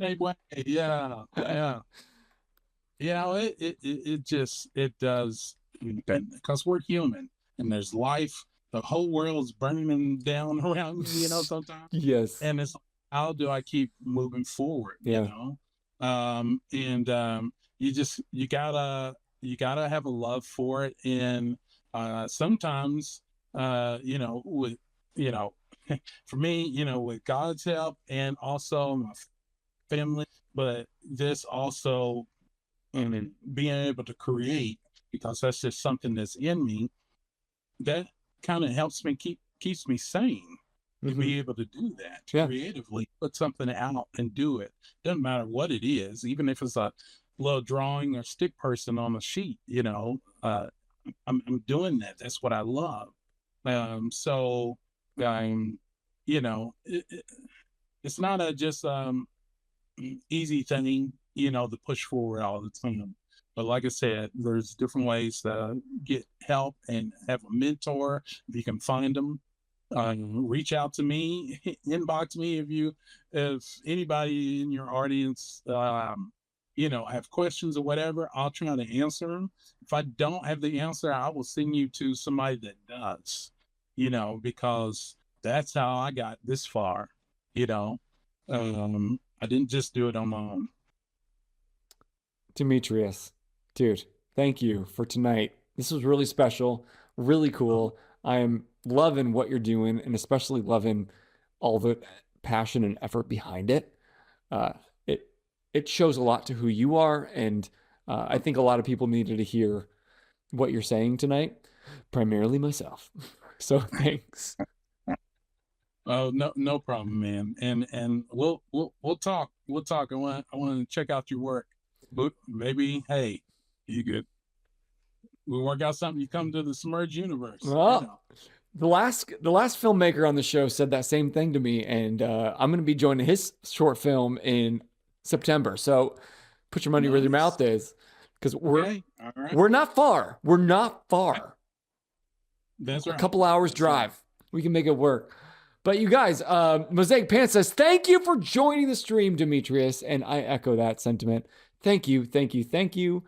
Anyway, yeah, yeah. You know, it does, because we're human and there's life. The whole world's burning down around me, sometimes. Yes. And it's, how do I keep moving forward? Yeah. You gotta have a love for it. And sometimes, with, for me, with God's help and also my family, but this also, and being able to create, because that's just something that's in me, that kind of helps me keeps me sane to be able to do that, creatively put something out and do it. Doesn't matter what it is, even if it's a little drawing or stick person on a sheet, I'm doing that. That's what I love. So I'm, it's not a just easy thing, to push forward all the time. But like I said, there's different ways to get help and have a mentor if you can find them. Reach out to me, inbox me if anybody in your audience, have questions or whatever. I'll try to answer them. If I don't have the answer, I will send you to somebody that does, because that's how I got this far. I didn't just do it on my own. Demetrius, dude, thank you for tonight. This was really special, really cool. I am loving what you're doing, and especially loving all the passion and effort behind it. It shows a lot to who you are, and I think a lot of people needed to hear what you're saying tonight, primarily myself. So thanks. Oh, no problem, man. And we'll talk. We'll talk. I want to check out your work. But maybe, hey, we work out something. You come to the Submerge Universe. Well, the last filmmaker on the show said that same thing to me, and I'm going to be joining his short film in September. So put your money where your mouth is, because we're not far. We're not far. That's right. A couple hours drive. We can make it work. But you guys, Mosaic Pants says, thank you for joining the stream, Demetrius. And I echo that sentiment. Thank you, thank you, thank you.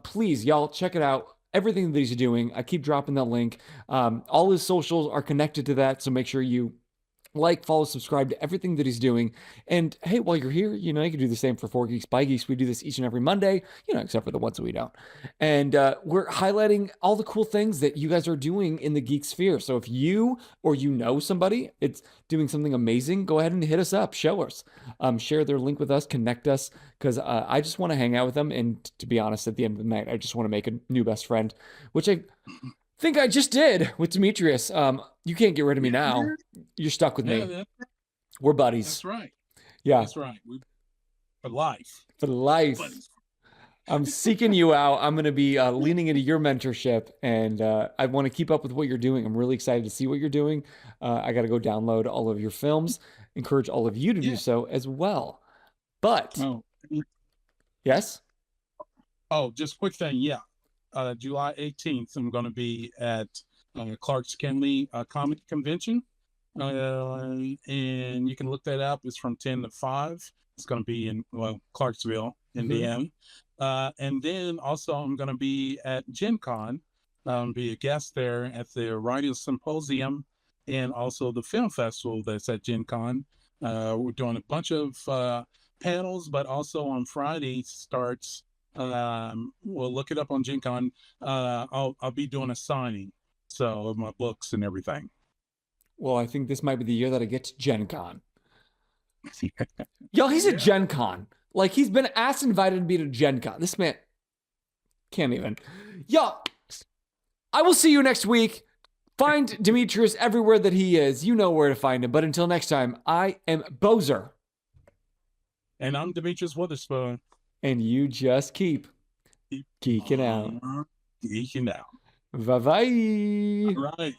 Please, y'all, check it out. Everything that he's doing. I keep dropping that link. All his socials are connected to that. So make sure you like, follow, subscribe to everything that he's doing. And hey, while you're here, you can do the same for 4 Geeks by Geeks. We do this each and every Monday, except for the ones that we don't. And we're highlighting all the cool things that you guys are doing in the geek sphere. So if you or somebody it's doing something amazing, go ahead and hit us up, show us, share their link with us, connect us, because I just want to hang out with them. And to be honest, at the end of the night, I just want to make a new best friend, which I think I just did with Demetrius. You can't get rid of me now. You're stuck with me. We're buddies. That's right. Yeah. That's right. For life. For life. Buddies. I'm seeking you out. I'm going to be leaning into your mentorship, and I want to keep up with what you're doing. I'm really excited to see what you're doing. I got to go download all of your films. Encourage all of you to do so as well. But yes. Oh, just quick thing. Yeah. July 18th, I'm going to be at Clark's Kenley Comic Convention. And you can look that up. It's from 10 to 5. It's going to be in, Clarksville, Indiana. And then also I'm going to be at Gen Con, be a guest there at the Writing Symposium and also the film festival that's at Gen Con. We're doing a bunch of panels, but also on Friday starts, we'll look it up on Gen Con. I'll be doing a signing, so of my books and everything. Well, I think this might be the year that I get to Gen Con. Yo, he's at Gen Con. Like, he's been asked invited to be to Gen Con. This man can't even. Yo, I will see you next week. Find Demetrius everywhere that he is. You know where to find him. But until next time, I am Bozer. And I'm Demetrius Witherspoon. And you just keep geeking out. Geeking out. Bye-bye. All right.